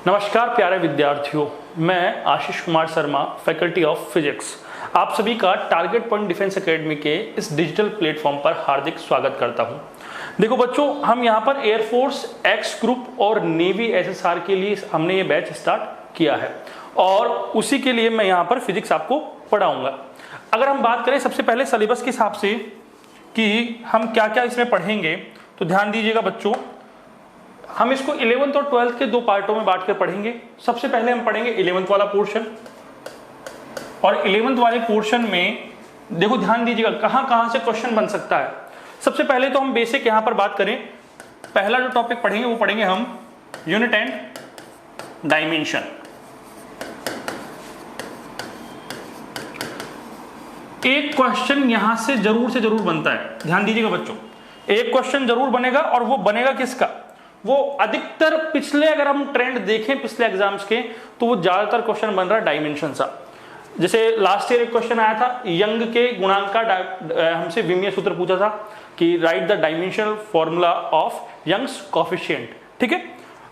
नमस्कार प्यारे विद्यार्थियों, मैं Ashish Kumar Sharma, faculty of physics, आप सभी का टारगेट पॉइंट डिफेंस एकेडमी के इस डिजिटल प्लेटफॉर्म पर हार्दिक स्वागत करता हूं। देखो बच्चों, हम यहां पर एयरफोर्स एक्स ग्रुप और नेवी एसएसआर के लिए हमने ये बैच स्टार्ट किया है और उसी के लिए मैं यहां पर फिजिक्स आपको पढ़ाऊंगा। अगर हम बात करें सबसे पहले सिलेबस के हिसाब से कि हम क्या क्या इसमें पढ़ेंगे, तो ध्यान दीजिएगा बच्चों, हम इसको 11th और 12th के दो पार्टों में बांट कर पढ़ेंगे। सबसे पहले हम पढ़ेंगे 11th वाला पोर्शन, और 11th वाले पोर्शन में देखो ध्यान दीजिएगा कहां कहां से क्वेश्चन बन सकता है। सबसे पहले तो हम बेसिक यहां पर बात करें, पहला जो टॉपिक पढ़ेंगे वो पढ़ेंगे हम यूनिट एंड डायमेंशन। एक क्वेश्चन यहां से जरूर बनता है, ध्यान दीजिएगा बच्चों, एक क्वेश्चन जरूर बनेगा, और वो बनेगा किसका? वो अधिकतर पिछले, अगर हम ट्रेंड देखें पिछले एग्जाम्स के, तो वो ज्यादातर क्वेश्चन बन रहा है डायमेंशन सा। जैसे लास्ट ईयर एक क्वेश्चन आया था यंग के गुणांक का, हमसे विमीय सूत्र पूछा था कि write the dimensional formula of Young's coefficient. ठीक है,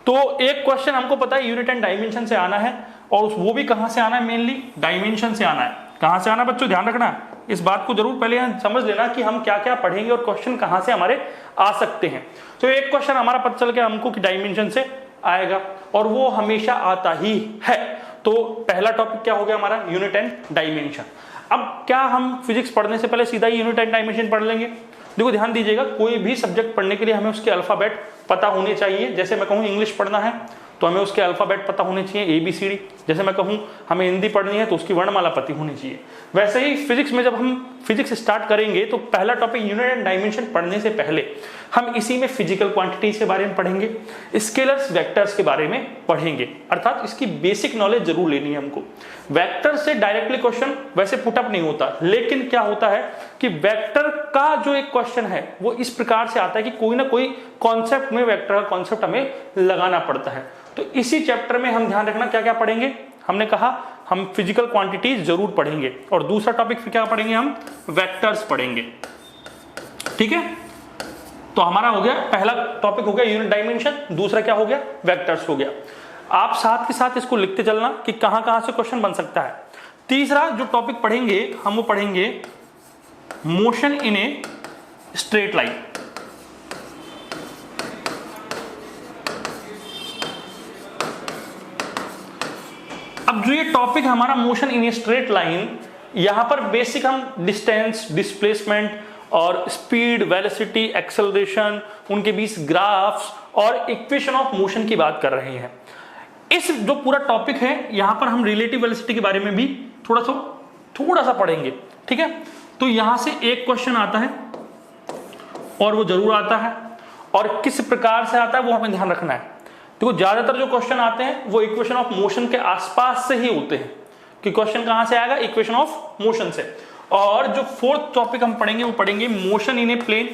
तो एक क्वेश्चन हमको पता है यूनिट एंड डायमेंशन से आना है, और वो भी कहां से आना है? मेनली डायमेंशन से आना है। कहां से आना है बच्चों, ध्यान रखना, इस बात को जरूर पहले समझ लेना कि हम क्या क्या पढ़ेंगे और क्वेश्चन कहां से हमारे आ सकते हैं। तो एक क्वेश्चन हमारा पता चल गया हमको कि डायमेंशन से आएगा, और वो हमेशा आता ही है। तो पहला टॉपिक क्या हो गया हमारा? Unit and dimension. अब क्या हम फिजिक्स पढ़ने से पहले सीधा ही यूनिट एंड डायमेंशन पढ़ लेंगे? देखो ध्यान दीजिएगा, कोई भी सब्जेक्ट पढ़ने के लिए हमें उसके अल्फाबेट पता होने चाहिए। जैसे मैं कहूँ इंग्लिश पढ़ना है तो हमें उसके अल्फाबेट पता होने चाहिए, ABCD। जैसे मैं कहूँ हमें हिंदी पढ़नी है तो उसकी वर्णमाला पता होनी चाहिए। वैसे ही फिजिक्स में जब हम फिजिक्स स्टार्ट करेंगे तो पहला टॉपिक यूनिट एंड डायमेंशन पढ़ने से पहले हम इसी में फिजिकल क्वांटिटीज के बारे में पढ़ेंगे, स्केलर्स वेक्टर्स के बारे में पढ़ेंगे, अर्थात इसकी बेसिक नॉलेज जरूर लेनी है हमको। वेक्टर से डायरेक्टली क्वेश्चन वैसे पुटअप नहीं होता, लेकिन क्या होता है कि वेक्टर का जो एक क्वेश्चन है वो इस प्रकार से आता है कि कोई ना कोई कॉन्सेप्ट में वेक्टर का कॉन्सेप्ट हमें लगाना पड़ता है। तो इसी चैप्टर में हम ध्यान रखना क्या क्या पढ़ेंगे। हमने कहा हम फिजिकल क्वांटिटीज जरूर पढ़ेंगे, और दूसरा टॉपिक फिर क्या पढ़ेंगे? हम वेक्टर्स पढ़ेंगे। ठीक है, तो हमारा हो गया पहला टॉपिक हो गया यूनिट डायमेंशन, दूसरा क्या हो गया? वेक्टर्स हो गया। आप साथ के साथ इसको लिखते चलना कि कहां कहां से क्वेश्चन बन सकता है। तीसरा जो टॉपिक पढ़ेंगे हम वो पढ़ेंगे motion in a straight line. अब जो ये टॉपिक हमारा motion in a straight line, यहां पर बेसिक हम डिस्टेंस, डिस्प्लेसमेंट और स्पीड, वेलोसिटी, एक्सेलरेशन, उनके बीच ग्राफ्स और इक्वेशन ऑफ मोशन की बात कर रहे हैं। इस जो पूरा टॉपिक है यहां पर हम रिलेटिव वेलोसिटी के बारे में भी थोड़ा सा पढ़ेंगे। ठीक है, तो यहां से एक क्वेश्चन आता है और वो जरूर आता है, और किस प्रकार से आता है वो हमें ध्यान रखना है। देखो ज्यादातर जो क्वेश्चन आते हैं वो इक्वेशन ऑफ मोशन के आसपास से ही होते हैं, कि क्वेश्चन कहां से आएगा? इक्वेशन ऑफ मोशन से। और जो फोर्थ टॉपिक हम पढ़ेंगे वो पढ़ेंगे मोशन इन ए प्लेन।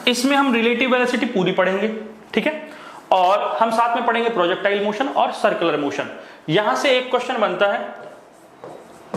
इसमें हम रिलेटिव वेलोसिटी पूरी पढ़ेंगे। ठीक है, और हम साथ में पढ़ेंगे प्रोजेक्टाइल मोशन और सर्कुलर मोशन। यहां से एक क्वेश्चन बनता है,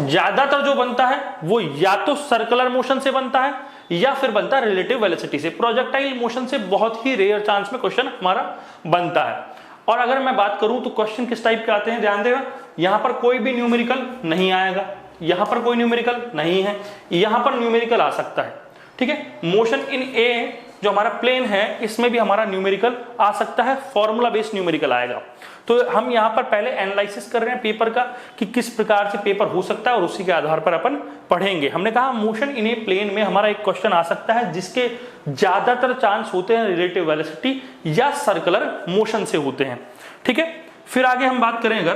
ज्यादातर जो बनता है वो या तो सर्कुलर मोशन से बनता है या फिर बनता है रिलेटिव वेलोसिटी से। प्रोजेक्टाइल मोशन से बहुत ही रेयर चांस में क्वेश्चन हमारा बनता है। और अगर मैं बात करूं तो क्वेश्चन किस टाइप के आते हैं, ध्यान देगा, यहां पर कोई भी न्यूमेरिकल नहीं आएगा, यहां पर कोई न्यूमेरिकल नहीं है, यहां पर न्यूमेरिकल आ सकता है। ठीक है, मोशन इन ए जो हमारा प्लेन है इसमें भी हमारा न्यूमेरिकल आ सकता है, फॉर्मूला बेस्ड न्यूमेरिकल आएगा। तो हम यहां पर पहले एनालिसिस कर रहे हैं पेपर का कि किस प्रकार से पेपर हो सकता है, और उसी के आधार पर अपन पढ़ेंगे। हमने कहा मोशन इन ए प्लेन में हमारा एक क्वेश्चन आ सकता है जिसके ज्यादातर चांस होते हैं रिलेटिव वेलोसिटी या सर्कुलर मोशन से होते हैं। ठीक है, फिर आगे हम बात करें अगर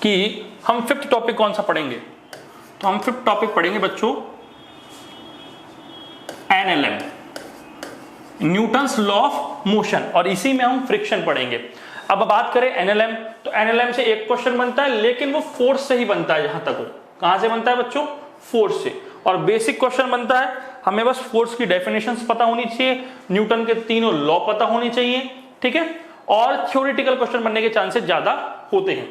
कि हम फिफ्थ टॉपिक कौन सा पढ़ेंगे, तो हम फिफ्थ टॉपिक पढ़ेंगे बच्चों NLM, Newton's law of motion, और इसी में हम फ्रिक्शन पढ़ेंगे। अब बात करें NLM, तो NLM से एक क्वेश्चन बनता है, लेकिन वो फोर्स से ही बनता है। जहां तक हो, कहां से बनता है बच्चों? फोर्स से। और बेसिक क्वेश्चन बनता है, हमें बस फोर्स की डेफिनेशंस पता होनी चाहिए, न्यूटन के तीनों लॉ पता होने चाहिए। ठीक है, और थ्योरेटिकल क्वेश्चन बनने के चांसेस ज्यादा होते हैं।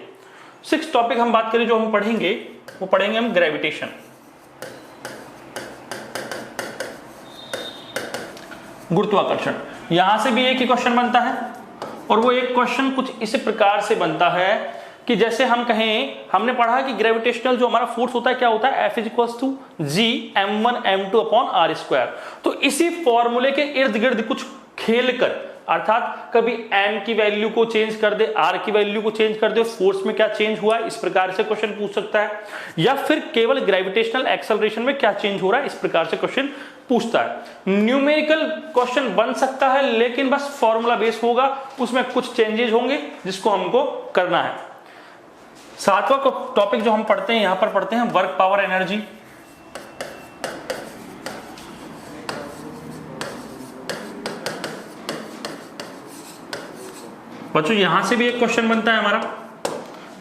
सिक्स टॉपिक हम बात करें जो हम पढ़ेंगे वो पढ़ेंगे हम ग्रेविटेशन। गुरुत्वाकर्षण। यहां से भी एक ही क्वेश्चन बनता है, और वो एक क्वेश्चन कुछ इस प्रकार से बनता है कि जैसे हम कहें, हमने पढ़ा कि ग्रेविटेशनल जो हमारा फोर्स होता है क्या होता है, F = G m1m2/r²। तो इसी फॉर्मूले के इर्द गिर्द कुछ खेल कर, अर्थात कभी m की वैल्यू को चेंज कर दे, r की वैल्यू को चेंज कर दे, फोर्स में क्या चेंज हुआ है, इस प्रकार से क्वेश्चन पूछ सकता है। या फिर केवल ग्रेविटेशनल एक्सेलरेशन में क्या चेंज हो रहा है, इस प्रकार से क्वेश्चन पूछता है। न्यूमेरिकल क्वेश्चन बन सकता है, लेकिन बस फॉर्मूला बेस होगा, उसमें कुछ चेंजेस होंगे जिसको हमको करना है। सातवां टॉपिक जो हम पढ़ते हैं, यहां पर पढ़ते हैं वर्क पावर एनर्जी। बच्चों यहां से भी एक क्वेश्चन बनता है हमारा,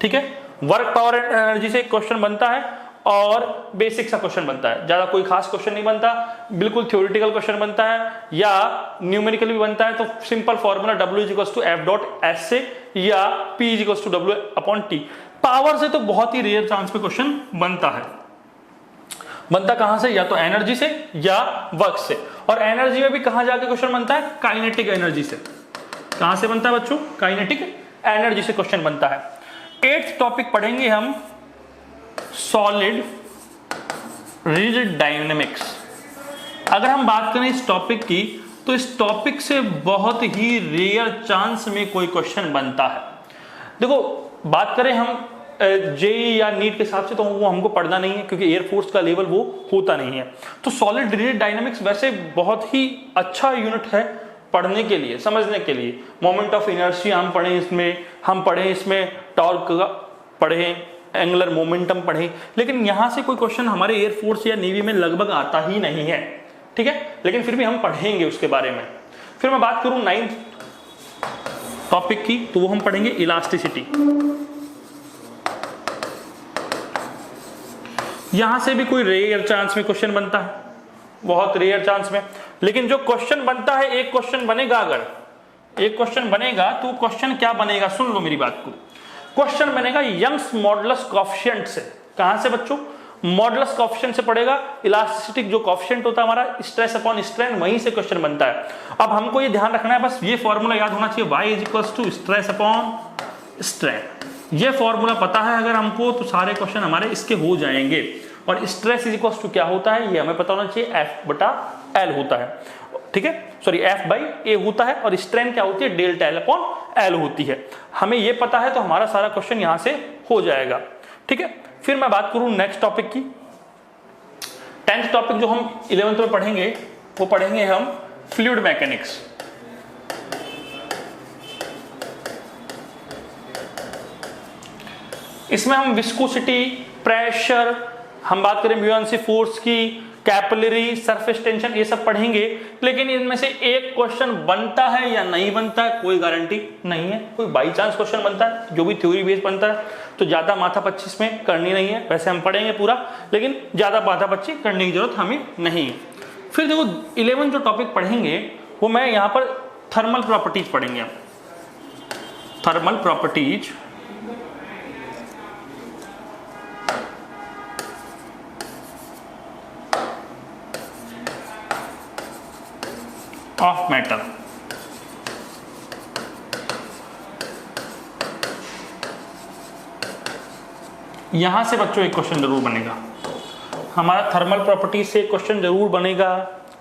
ठीक है। वर्क पावर एनर्जी से एक क्वेश्चन बनता है और बेसिक सा क्वेश्चन बनता है, ज्यादा कोई खास क्वेश्चन नहीं बनता, बिल्कुल थ्योरेटिकल क्वेश्चन बनता है या न्यूमेरिकल भी बनता है। तो सिंपल फॉर्मूला W = F.S से या P = W/T। पावर से तो बहुत ही रेयर चांस पे क्वेश्चन बनता है। बनता कहां से, या तो एनर्जी से या वर्क से। और एनर्जी में भी कहां जाके क्वेश्चन बनता है, काइनेटिक एनर्जी से। कहां से बनता है बच्चों, काइनेटिक एनर्जी से क्वेश्चन बनता है। 8th टॉपिक पढ़ेंगे हम सॉलिड रिजिड डायनेमिक्स। अगर हम बात करें इस टॉपिक की, तो इस टॉपिक से बहुत ही रेयर चांस में कोई क्वेश्चन बनता है। देखो बात करें हम जेई या नीट के हिसाब से, तो वो हमको पढ़ना नहीं है क्योंकि एयरफोर्स का लेवल वो होता नहीं है। तो सॉलिड रिजिड डायनेमिक्स वैसे बहुत ही अच्छा यूनिट है पढ़ने के लिए, समझने के लिए। मोमेंट ऑफ इनर्शिया हम पढ़े इसमें, टॉर्क पढ़े, एंगुलर मोमेंटम पढ़े, लेकिन यहां से कोई क्वेश्चन हमारे एयरफोर्स या नेवी में लगभग आता ही नहीं है, ठीक है। लेकिन फिर भी हम पढ़ेंगे उसके बारे में। फिर मैं बात करूं 9th टॉपिक की, तो वो हम पढ़ेंगे इलास्टिसिटी। यहां से भी कोई रेयर चांस में क्वेश्चन बनता है, बहुत रेयर चांस में। लेकिन जो क्वेश्चन बनता है, एक क्वेश्चन बनेगा, अगर एक क्वेश्चन बनेगा तो क्वेश्चन क्या बनेगा, सुन लो मेरी बात को। क्वेश्चन बनेगा यंग्स मॉडुलस कोएफिशिएंट से। कहां से बच्चों, मॉडुलस कोएफिशिएंट से पड़ेगा। इलास्टिसिटी जो कोएफिशिएंट होता है हमारा, स्ट्रेस अपॉन स्ट्रेन, वहीं से क्वेश्चन बनता है। अब हमको ये ध्यान रखना है, बस ये फॉर्मूला याद होना चाहिए, y = स्ट्रेस अपॉन स्ट्रेन। ये फॉर्मूला पता है अगर हमको, तो सारे क्वेश्चन हमारे इसके हो जाएंगे। और स्ट्रेस = क्या होता है, ये हमें पता होना चाहिए, F/L होता है, ठीक है, सॉरी F/A होता है। और स्ट्रेन क्या होती है, ΔL/L होती है। हमें ये पता है तो हमारा सारा क्वेश्चन यहां से हो जाएगा, ठीक है। फिर मैं बात करूं नेक्स्ट टॉपिक की। 10th टॉपिक जो हम 11th में पढ़ेंगे, वो पढ़ेंगे हम फ्लूइड मैकेनिक्स। इसमें हम विस्कोसिटी, प्रेशर, हम बात करें ब्यूयेंसी फोर्स की, कैपिलरी, सरफेस टेंशन, ये सब पढ़ेंगे। लेकिन इनमें से एक क्वेश्चन बनता है या नहीं बनता है, कोई गारंटी नहीं है। कोई बाई चांस क्वेश्चन बनता है, जो भी थ्योरी बेस्ड बनता है, तो ज्यादा माथापच्ची इसमें करनी नहीं है। वैसे हम पढ़ेंगे पूरा, लेकिन ज्यादा माथापच्ची करने की जरूरत हमें नहीं है। फिर देखो 11 जो टॉपिक पढ़ेंगे, वो मैं यहाँ पर थर्मल प्रॉपर्टीज पढ़ेंगे। Thermal properties of matter. यहां से बच्चों एक क्वेश्चन जरूर बनेगा, हमारा थर्मल प्रॉपर्टी से क्वेश्चन जरूर बनेगा,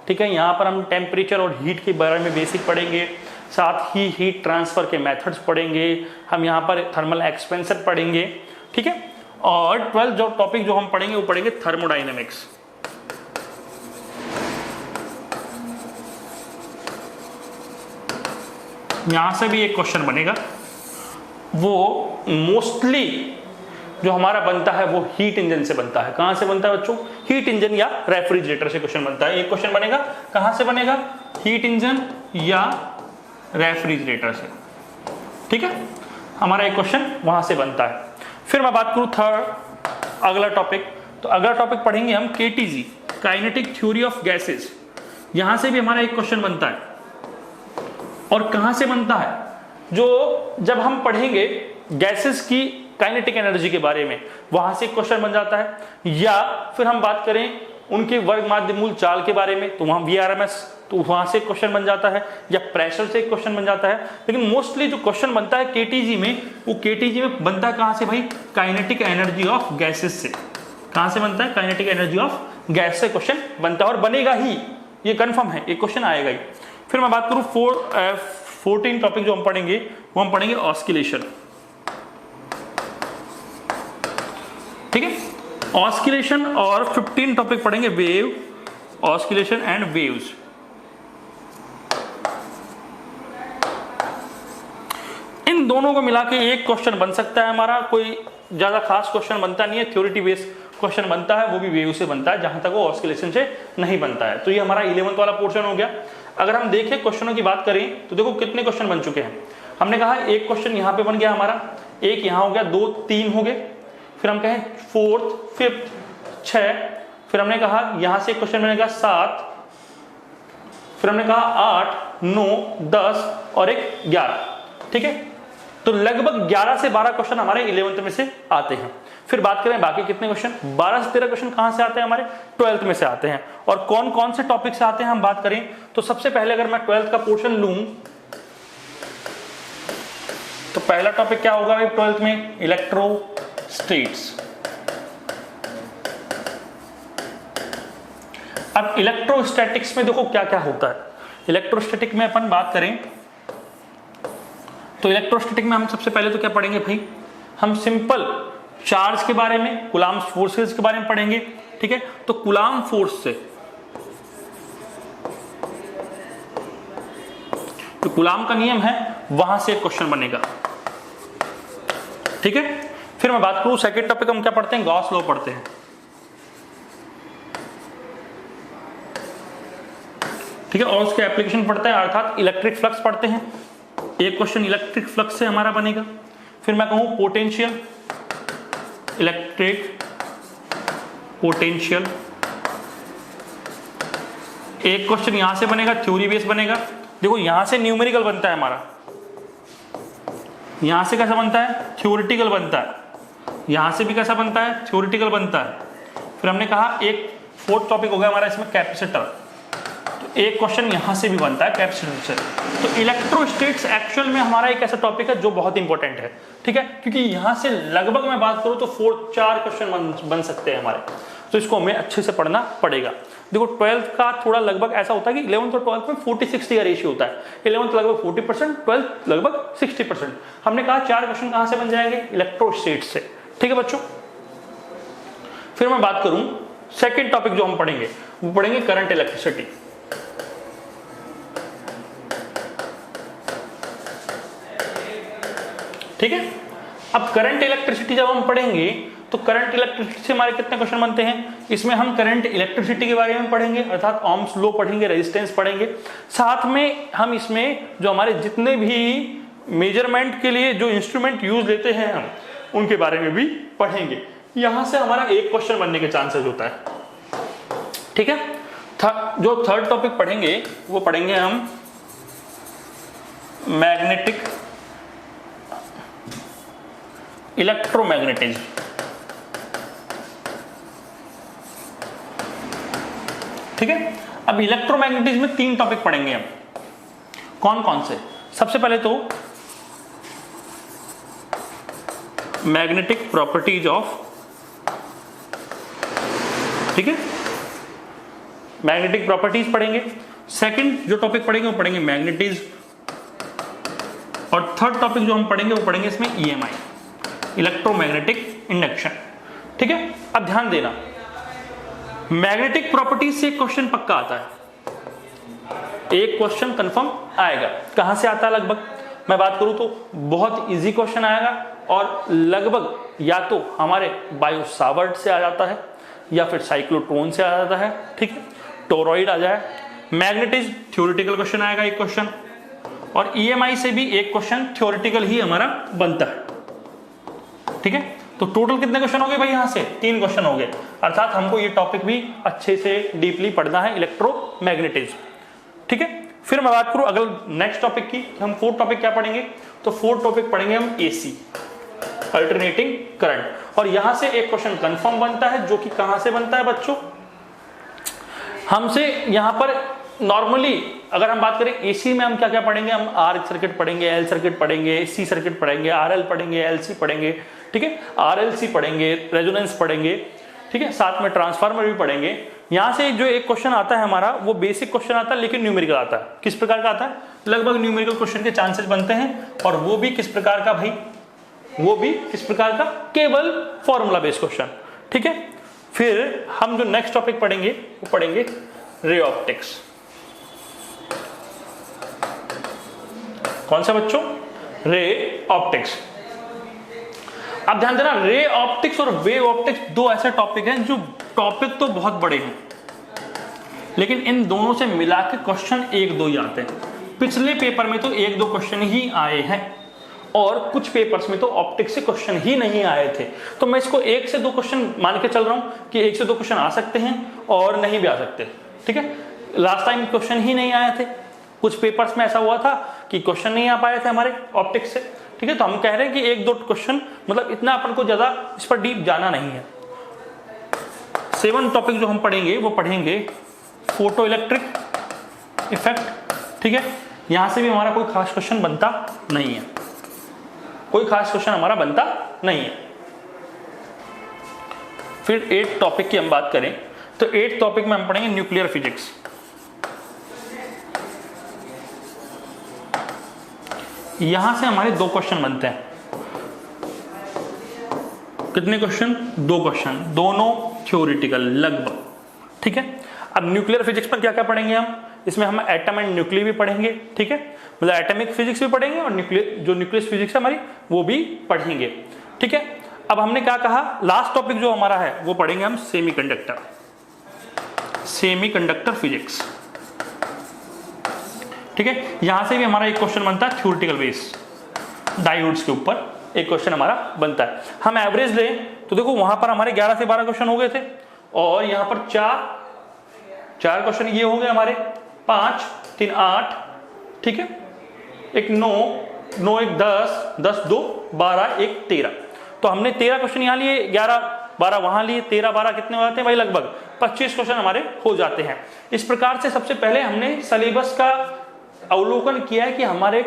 ठीक है। यहां पर हम टेम्परेचर और हीट के बारे में बेसिक पढ़ेंगे, साथ ही हीट ट्रांसफर के मेथड्स पढ़ेंगे, हम यहां पर थर्मल एक्सपेंशन पढ़ेंगे, ठीक है। और 12th जो टॉपिक जो हम पढ़ेंगे, वो पढ़ेंगे थर्मोडायनेमिक्स। यहां से भी एक क्वेश्चन बनेगा, वो मोस्टली जो हमारा बनता है वो हीट इंजन से बनता है। कहां से बनता है बच्चों, हीट इंजन या रेफ्रिजरेटर से क्वेश्चन बनता है। एक क्वेश्चन बनेगा, कहां से बनेगा, हीट इंजन या रेफ्रिजरेटर से, ठीक है। हमारा एक क्वेश्चन वहां से बनता है। फिर मैं बात करूं थर्ड अगला टॉपिक, तो अगला टॉपिक पढ़ेंगे हम KTG, kinetic theory of gases. यहां से भी हमारा एक क्वेश्चन बनता है। और कहां से बनता है, जो जब हम पढ़ेंगे गैसेस की काइनेटिक एनर्जी के बारे में, वहां से क्वेश्चन बन जाता है। या फिर हम बात करें उनके वर्ग माध्य मूल चाल के बारे में, तो वहां VRMS, तो वहां से क्वेश्चन बन जाता है, या प्रेशर से क्वेश्चन बन जाता है। लेकिन मोस्टली जो क्वेश्चन बनता है KTG में, वो KTG में बनता है कहां से भाई, काइनेटिक एनर्जी ऑफ गैसेस से। कहां से बनता है, काइनेटिक एनर्जी ऑफ गैस से क्वेश्चन बनता है, और बनेगा ही, ये कंफर्म है, एक क्वेश्चन आएगा ही। फिर मैं बात करूं 14 टॉपिक जो हम पढ़ेंगे, वो हम पढ़ेंगे ऑस्किलेशन। ठीक है, ऑस्किलेशन, और 15 टॉपिक पढ़ेंगे वेव, ऑस्किलेशन एंड वेव्स। इन दोनों को मिला के एक क्वेश्चन बन सकता है हमारा, कोई ज्यादा खास क्वेश्चन बनता नहीं है, थ्योरी बेस्ड क्वेश्चन बनता है, वो भी वेव से बनता है, जहां तक वो ऑस्किलेशन से नहीं बनता है। तो ये हमारा 11th वाला पोर्शन हो गया। अगर हम देखें क्वेश्चनों की बात करें तो देखो कितने क्वेश्चन बन चुके हैं। हमने कहा एक क्वेश्चन यहां पे बन गया हमारा, एक यहां हो गया, 2 3 हो गए, फिर हम कहें 4th 5th 6, फिर हमने कहा यहां से क्वेश्चन बनेगा 7, फिर हमने कहा 8 9 10 और एक 11। ठीक है, तो लगभग 11 से 12 क्वेश्चन हमारे 11th में से आते हैं। फिर बात करें बाकी कितने क्वेश्चन, 12 से 13 क्वेश्चन कहां से आते हैं, हमारे 12th में से आते हैं। और कौन कौन से टॉपिक से आते हैं हम बात करें तो सबसे पहले अगर मैं 12th का पोर्शन लूं तो पहला टॉपिक क्या होगा भाई 12th में, इलेक्ट्रोस्टैटिक्स। अब इलेक्ट्रोस्टैटिक्स में देखो क्या क्या होता है। इलेक्ट्रोस्टैटिक में अपन बात करें तो इलेक्ट्रोस्टैटिक में हम सबसे पहले तो क्या पढ़ेंगे भाई, हम सिंपल चार्ज के बारे में, कूलाम्ब फोर्सेस के बारे में पढ़ेंगे। ठीक है, तो कूलाम्ब फोर्स से, तो कूलाम्ब का नियम है, वहां से एक क्वेश्चन बनेगा। ठीक है, फिर मैं बात करूं सेकंड टॉपिक हम क्या पढ़ते हैं, गॉस लॉ पढ़ते हैं। ठीक है, और उसके एप्लीकेशन पढ़ते हैं, अर्थात इलेक्ट्रिक फ्लक्स पढ़ते हैं। एक क्वेश्चन इलेक्ट्रिक फ्लक्स से हमारा बनेगा। फिर मैं कहूं पोटेंशियल, इलेक्ट्रिक पोटेंशियल, एक क्वेश्चन यहां से बनेगा, थ्योरी बेस बनेगा। देखो यहां से न्यूमेरिकल बनता है हमारा, यहां से कैसा बनता है, थ्योरेटिकल बनता है, यहां से भी कैसा बनता है, थ्योरेटिकल बनता है। फिर हमने कहा एक 4th टॉपिक हो गया हमारा इसमें कैपेसिटर, तो एक क्वेश्चन यहां से भी बनता है कैपेसिटर से। तो इलेक्ट्रोस्टैटिक्स एक्चुअल में हमारा एक ऐसा टॉपिक है जो बहुत इंपॉर्टेंट है। ठीक है, क्योंकि यहां से लगभग मैं बात करूं तो 4 क्वेश्चन बन सकते हैं हमारे, तो इसको हमें अच्छे से पढ़ना पड़ेगा। देखो 12th का थोड़ा लगभग ऐसा होता है कि 11th और 12th में 40-60 का रेशियो होता है। 11th लगभग 40%, 12th लगभग 60%। हमने कहा 4 क्वेश्चन कहां से बन जाएंगे, इलेक्ट्रोस्टैटिक्स से। ठीक है बच्चों, फिर मैं बात करूं सेकेंड टॉपिक जो हम पढ़ेंगे वो पढ़ेंगे करंट इलेक्ट्रिसिटी। ठीक है, अब करंट इलेक्ट्रिसिटी जब हम पढ़ेंगे तो करंट इलेक्ट्रिसिटी से हमारे कितने क्वेश्चन बनते हैं, इसमें हम करंट इलेक्ट्रिसिटी के बारे में पढ़ेंगे, अर्थात ओम्स लॉ पढ़ेंगे, रेजिस्टेंस पढ़ेंगे। साथ में हम इसमें जो हमारे जितने भी मेजरमेंट के लिए जो इंस्ट्रूमेंट यूज लेते हैं हम उनके बारे में भी पढ़ेंगे। यहां से हमारा एक क्वेश्चन बनने के चांसेस होता है। ठीक है, जो थर्ड टॉपिक पढ़ेंगे वो पढ़ेंगे हम मैग्नेटिक इलेक्ट्रोमैग्नेटिज्म। ठीक है, अब इलेक्ट्रोमैग्नेटिज्म में 3 टॉपिक पढ़ेंगे हम। कौन कौन से, सबसे पहले तो मैग्नेटिक प्रॉपर्टीज ऑफ, ठीक है, मैग्नेटिक प्रॉपर्टीज पढ़ेंगे। सेकंड जो टॉपिक पढ़ेंगे वो पढ़ेंगे मैग्नेटिज्म, और थर्ड टॉपिक जो हम पढ़ेंगे वो पढ़ेंगे इसमें EMI, इलेक्ट्रोमैग्नेटिक इंडक्शन। ठीक है, अब ध्यान देना, मैग्नेटिक प्रॉपर्टीज से क्वेश्चन पक्का आता है, एक क्वेश्चन कंफर्म आएगा। कहां से आता है, लगभग मैं बात करूं तो बहुत इजी क्वेश्चन आएगा, और लगभग या तो हमारे बायो सावर्ट से आ जाता है या फिर साइक्लोट्रॉन से आ जाता है। ठीक है, टोरॉइड आ जाए। मैग्नेटिज्म थ्योरेटिकल क्वेश्चन आएगा एक क्वेश्चन, और EMI से भी एक क्वेश्चन थ्योरेटिकल ही हमारा बनता है। ठीक है, तो टोटल कितने क्वेश्चन हो गए भाई, यहां से 3 क्वेश्चन हो गए, अर्थात हमको ये टॉपिक भी अच्छे से डीपली पढ़ना है, इलेक्ट्रोमैग्नेटिज्म। ठीक है, फिर मैं बात करूं अगले नेक्स्ट टॉपिक की, हम 4th टॉपिक क्या पढ़ेंगे, तो 4th टॉपिक पढ़ेंगे हम AC, अल्टरनेटिंग करंट। और यहां से एक क्वेश्चन कंफर्म बनता है, जो कि कहां से बनता है बच्चों, हमसे यहाँ पर नॉर्मली अगर हम बात करें एसी में हम क्या क्या पढ़ेंगे, हम आर सर्किट पढ़ेंगे, एल सर्किट पढ़ेंगे, सी सर्किट पढ़ेंगे, आरएल पढ़ेंगे, एलसी पढ़ेंगे, ठीक है, आरएलसी पढ़ेंगे, रेजोनेंस पढ़ेंगे, ठीक है, साथ में ट्रांसफार्मर भी पढ़ेंगे। यहां से जो एक क्वेश्चन आता है हमारा वो बेसिक क्वेश्चन आता है लेकिन न्यूमेरिकल आता है। किस प्रकार का आता है? लगभग न्यूमेरिकल क्वेश्चन के चांसेस बनते हैं, और वो भी किस प्रकार का भाई, वो भी किस प्रकार का, केवल फॉर्मूला बेस्ड क्वेश्चन, ठीक है। फिर हम जो नेक्स्ट टॉपिक पढ़ेंगे वो पढ़ेंगे रे ऑप्टिक्स। कौन सा बच्चों? Ray optics. अब ध्यान देना, रे ऑप्टिक्स और वेव ऑप्टिक्स दो ऐसे टॉपिक हैं जो टॉपिक तो बहुत बड़े हैं, लेकिन इन दोनों से मिला के क्वेश्चन एक दो ही आते हैं। पिछले पेपर में तो एक दो क्वेश्चन ही आए हैं, और कुछ पेपर्स में तो ऑप्टिक्स से क्वेश्चन ही नहीं आए थे। तो मैं इसको एक से दो क्वेश्चन मान के चल रहा हूं कि एक से दो क्वेश्चन आ सकते हैं और नहीं भी आ सकते, ठीक है। लास्ट टाइम क्वेश्चन ही नहीं आए थे, कुछ पेपर्स में ऐसा हुआ था कि क्वेश्चन नहीं आ पाए थे हमारे ऑप्टिक्स से, ठीक है। तो हम कह रहे हैं कि एक दो क्वेश्चन, मतलब इतना अपन को ज्यादा इस पर डीप जाना नहीं है। 7 टॉपिक जो हम पढ़ेंगे वो पढ़ेंगे फोटो इलेक्ट्रिक इफेक्ट, ठीक है। यहां से भी हमारा कोई खास क्वेश्चन बनता नहीं है, कोई खास क्वेश्चन हमारा बनता नहीं है। फिर 8 टॉपिक की हम बात करें तो 8 टॉपिक में हम पढ़ेंगे न्यूक्लियर फिजिक्स। यहां से हमारे 2 क्वेश्चन बनते हैं। कितने क्वेश्चन? 2 क्वेश्चन, दोनों थ्योरेटिकल लगभग, ठीक है। अब न्यूक्लियर फिजिक्स में क्या क्या पढ़ेंगे हम? इसमें हम एटम एंड न्यूक्लियर भी पढ़ेंगे, ठीक है, मतलब एटॉमिक फिजिक्स भी पढ़ेंगे और जो न्यूक्लियस फिजिक्स है हमारी वो भी पढ़ेंगे, ठीक है। अब हमने क्या कहा, लास्ट टॉपिक जो हमारा है वो पढ़ेंगे हम सेमीकंडक्टर फिजिक्स, ठीक है। यहां से भी हमारा एक क्वेश्चन बनता है थ्योरेटिकल बेस, डायोड्स के ऊपर एक क्वेश्चन हमारा बनता है। हम एवरेज लें तो देखो वहां पर हमारे 11 से 12 क्वेश्चन हो गए थे, और यहां पर 4 क्वेश्चन ये हो गए हमारे, 5 3 8, ठीक है, एक 9 1 10 10 2 12 1 13। तो हमने 13 क्वेश्चन यहां लिए, 11 12 वहां लिए, 13 12 कितने हो जाते हैं भाई? लगभग 25 क्वेश्चन हमारे हो जाते हैं। इस प्रकार से सबसे पहले हमने सिलेबस का अवलोकन किया है कि हमारे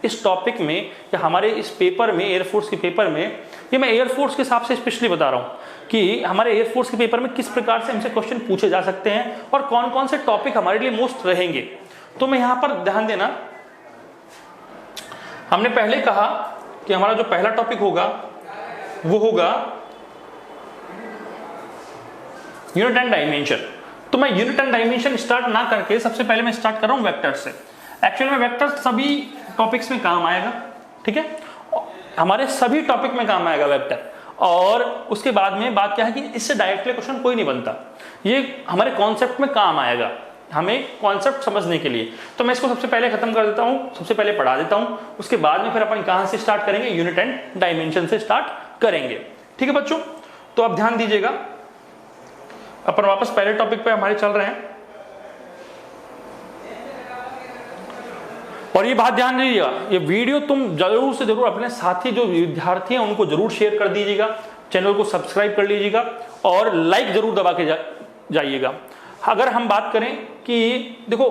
इस टॉपिक में या हमारे इस पेपर में, एयरफोर्स के पेपर में, ये मैं एयरफोर्स के हिसाब से स्पेशली बता रहा हूं कि हमारे एयरफोर्स के पेपर में किस प्रकार से हमसे क्वेश्चन पूछे जा सकते हैं और कौन कौन से टॉपिक हमारे लिए मोस्ट रहेंगे। तो मैं यहां पर ध्यान देना, हमने पहले कहा कि हमारा जो पहला टॉपिक होगा वो होगा यूनिट एंड डायमेंशन। तो मैं यूनिट एंड डायमेंशन स्टार्ट ना करके सबसे पहले मैं स्टार्ट कर रहा हूं वेक्टर से। एक्चुअल में वेक्टर सभी टॉपिक्स में काम आएगा, ठीक है, हमारे सभी टॉपिक में काम आएगा वेक्टर। और उसके बाद में बात क्या है कि इससे डायरेक्टली क्वेश्चन कोई नहीं बनता, ये हमारे कॉन्सेप्ट में काम आएगा, हमें कॉन्सेप्ट समझने के लिए। तो मैं इसको सबसे पहले खत्म कर देता हूं, सबसे पहले पढ़ा देता हूं, उसके बाद में फिर अपन कहां से स्टार्ट करेंगे? यूनिट एंड डायमेंशन से स्टार्ट करेंगे, ठीक है बच्चों। तो अब ध्यान दीजिएगा, अपन वापस पहले टॉपिक पे हमारे चल रहे हैं, और ये बात ध्यान दीजिएगा, ये वीडियो तुम जरूर से जरूर अपने साथी जो विद्यार्थी हैं उनको जरूर शेयर कर दीजिएगा, चैनल को सब्सक्राइब कर लीजिएगा और लाइक जरूर दबा के जाइएगा। अगर हम बात करें कि देखो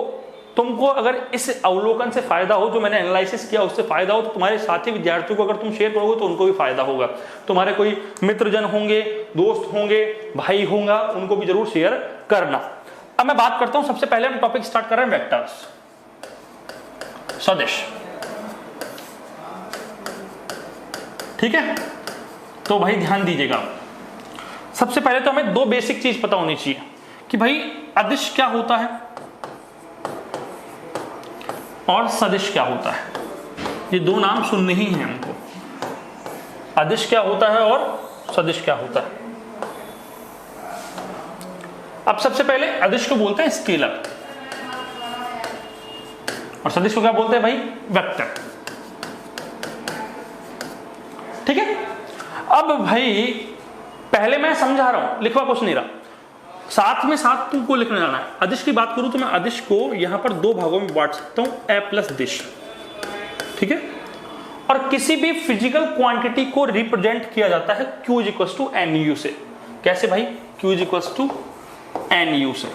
तुमको अगर इस अवलोकन से फायदा हो, जो मैंने एनालिसिस किया उससे फायदा हो, तो तुम्हारे साथी विद्यार्थियों को अगर तुम शेयर करोगे तो उनको भी फायदा होगा। तुम्हारे कोई मित्रजन होंगे, दोस्त होंगे, भाई होगा, उनको भी जरूर शेयर करना। अब मैं बात करता हूं, सबसे पहले हम टॉपिक स्टार्ट कर रहे हैं वेक्टर्स, सदिश, ठीक है। तो भाई ध्यान दीजिएगा, सबसे पहले तो हमें 2 बेसिक चीज पता होनी चाहिए कि भाई अदिश क्या होता है और सदिश क्या होता है। ये 2 नाम सुनने ही हैं हमको, अदिश क्या होता है और सदिश क्या होता है। अब सबसे पहले अदिश को बोलते हैं स्केलर और सदिश को क्या बोलते हैं भाई? वेक्टर, ठीक है। अब भाई पहले मैं समझा रहा हूं, लिखवा कुछ नहीं रहा, साथ तुमको लिखने जाना है। अदिश की बात करूं तो मैं अदिश को यहां पर 2 भागों में बांट सकता हूं, ए प्लस दिश, ठीक है। और किसी भी फिजिकल क्वांटिटी को रिप्रेजेंट किया जाता है Q = NU से। कैसे भाई? Q = NU से,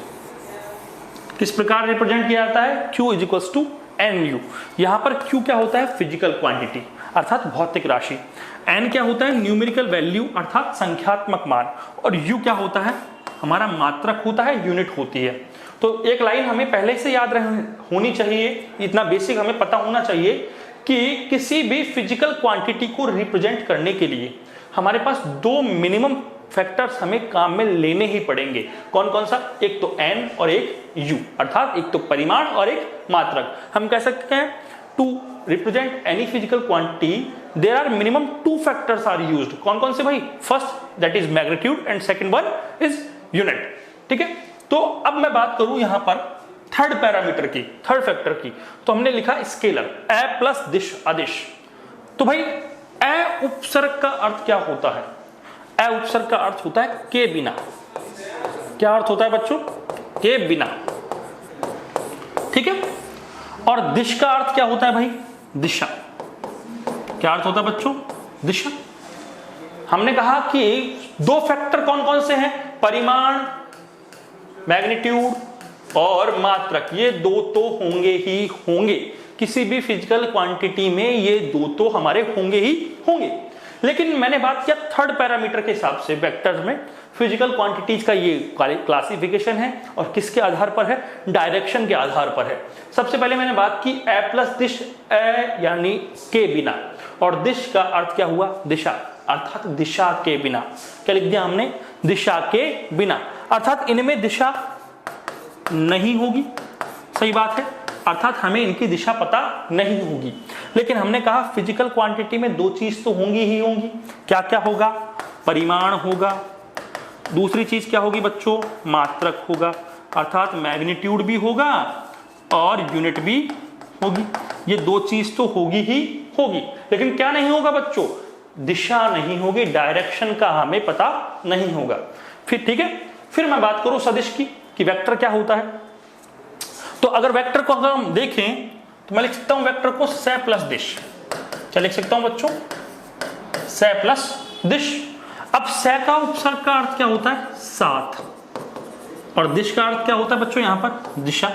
किस प्रकार रिप्रेजेंट किया जाता है, Q is equal to N U. यहां पर Q क्या होता है, फिजिकल क्वांटिटी अर्थात भौतिक राशि, N क्या होता है, न्यूमेरिकल वैल्यू अर्थात संख्यात्मक मान, और U क्या होता है, हमारा मात्रक होता है, यूनिट होती है। तो एक लाइन हमें पहले से याद होनी चाहिए, इतना बेसिक हमें पता होना चाहिए कि किसी भी फिजिकल क्वांटिटी को रिप्रेजेंट करने के लिए हमारे पास दो मिनिमम फैक्टर्स हमें काम में लेने ही पड़ेंगे। कौन कौन सा, एक तो n और एक u, अर्थात एक तो परिमाण और एक मात्रक। हम कह सकते हैं to represent any physical quantity there are minimum two factors are used. कौन कौन से भाई, first that is magnitude and second one is unit. ठीक है, तो अब मैं बात करूं यहां पर थर्ड पैरामीटर की, थर्ड फैक्टर की, तो हमने लिखा स्केलर ए प्लस दिश अदिश। तो भाई ए उपसर्ग का अर्थ क्या होता है, ए उपसर्ग का अर्थ होता है के बिना। क्या अर्थ होता है बच्चों, के बिना। ठीक है, और दिश का अर्थ क्या होता है भाई, दिशा। क्या अर्थ होता है बच्चों, दिशा। हमने कहा कि दो फैक्टर कौन कौन से हैं, परिमाण, मैग्नीट्यूड और मात्रक, ये दो तो होंगे ही होंगे। किसी भी फिजिकल क्वांटिटी में ये दो तो हमारे होंगे ही होंगे। लेकिन मैंने बात किया थर्ड पैरामीटर के हिसाब से, वेक्टर्स में फिजिकल क्वांटिटीज का ये क्लासिफिकेशन है, और किसके आधार पर है, डायरेक्शन के आधार पर है। सबसे पहले मैंने बात की ए प्लस दिश, ए यानी के बिना, और दिश का अर्थ क्या हुआ, दिशा, अर्थात दिशा के बिना। क्या लिख दिया हमने, दिशा के बिना, अर्थात इनमें दिशा नहीं होगी। सही बात है, अर्थात हमें इनकी दिशा पता नहीं होगी। लेकिन हमने कहा फिजिकल क्वांटिटी में दो चीज तो होंगी ही होंगी। क्या क्या होगा, परिमाण होगा, दूसरी चीज क्या होगी बच्चों, मात्रक होगा, अर्थात मैग्नीट्यूड भी होगा और यूनिट भी होगी। ये दो चीज तो होगी ही होगी। लेकिन क्या नहीं होगा बच्चों, दिशा नहीं होगी, डायरेक्शन का हमें पता नहीं होगा। फिर ठीक है, फिर मैं बात करूं सदिश की, कि वेक्टर क्या होता है। तो अगर वेक्टर को अगर हम देखें तो मैं लिख सकता हूं वेक्टर को से प्लस दिश। क्या लिख सकता हूं बच्चों, से प्लस दिश। अब से का उपसर्ग का अर्थ क्या होता है, साथ, और दिश का अर्थ क्या होता है बच्चों, यहां पर दिशा,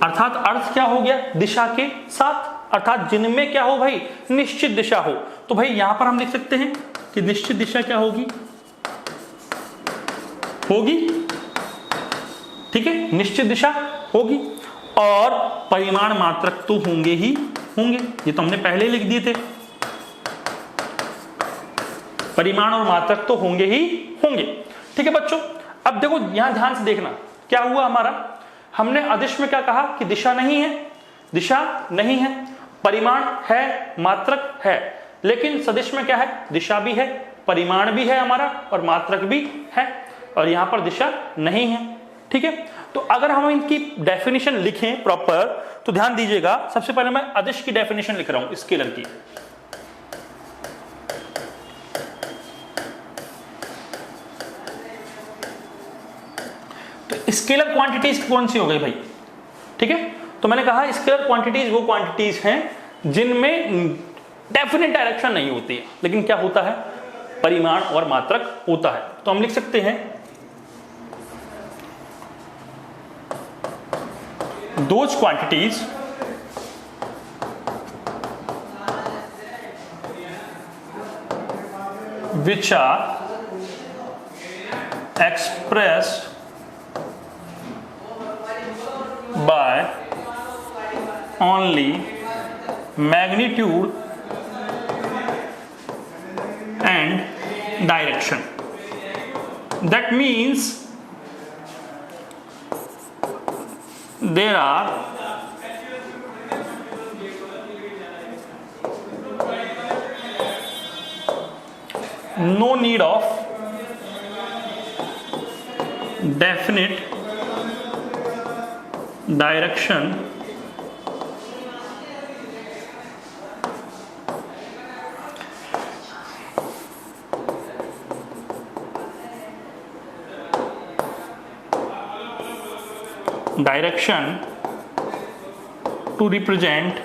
अर्थात अर्थ क्या हो गया, दिशा के साथ, अर्थात जिनमें क्या हो भाई, निश्चित दिशा हो। तो भाई यहां पर हम लिख सकते हैं कि निश्चित दिशा क्या होगी, होगी। ठीक है, निश्चित दिशा होगी, और परिमाण मात्रक तो होंगे ही होंगे। ये तो हमने पहले लिख दिए थे, परिमाण और मात्रक तो होंगे ही होंगे। ठीक है बच्चों, अब देखो यहां ध्यान से देखना क्या हुआ हमारा। हमने अदिश में क्या कहा कि दिशा नहीं है, दिशा नहीं है, परिमाण है, मात्रक है। लेकिन सदिश में क्या है, दिशा भी है, परिमाण भी है हमारा, और मात्रक भी है, और यहां पर दिशा नहीं है। ठीक है, तो अगर हम इनकी डेफिनेशन लिखें प्रॉपर, तो ध्यान दीजिएगा। सबसे पहले मैं अदिश की डेफिनेशन लिख रहा हूं, स्केलर की। तो स्केलर क्वांटिटीज कौन सी हो गई भाई, ठीक है। तो मैंने कहा स्केलर क्वांटिटीज वो क्वांटिटीज हैं जिनमें डेफिनेट डायरेक्शन नहीं होती है, लेकिन क्या होता है, परिमाण और मात्रक होता है। तो हम लिख सकते हैं those quantities which are expressed by only magnitude and direction. That means there are no need of definite direction to represent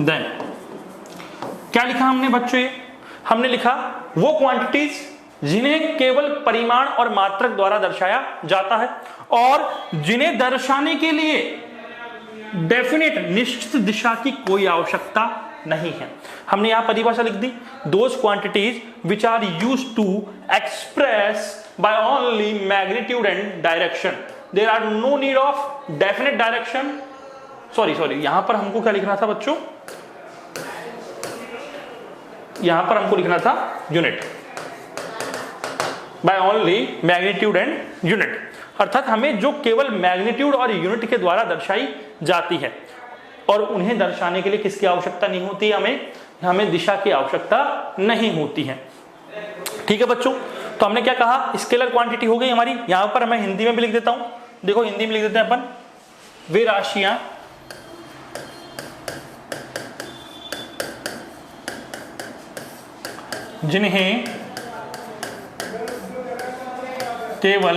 then क्या लिखा हमने बच्चों, हमने लिखा वो क्वांटिटीज जिन्हें केवल परिमाण और मात्रक द्वारा दर्शाया जाता है और जिन्हें दर्शाने के लिए डेफिनेट निश्चित दिशा की कोई आवश्यकता नहीं है। हमने यहां परिभाषा लिख दी, those quantities which are used to express by only magnitude and direction, there are no need of definite direction. Sorry यहां पर हमको क्या लिखना था बच्चों, यहां पर हमको लिखना था unit, by only magnitude and unit, अर्थात हमें जो केवल मैग्नीट्यूड और यूनिट के द्वारा दर्शाई जाती है और उन्हें दर्शाने के लिए किसकी आवश्यकता नहीं होती, हमें दिशा की आवश्यकता नहीं होती है। ठीक है बच्चों, तो हमने क्या कहा, स्केलर क्वांटिटी हो गई हमारी। यहां पर मैं हिंदी में भी लिख देता हूं, देखो हिंदी में लिख देते हैं अपन, वे राशियां जिन्हें केवल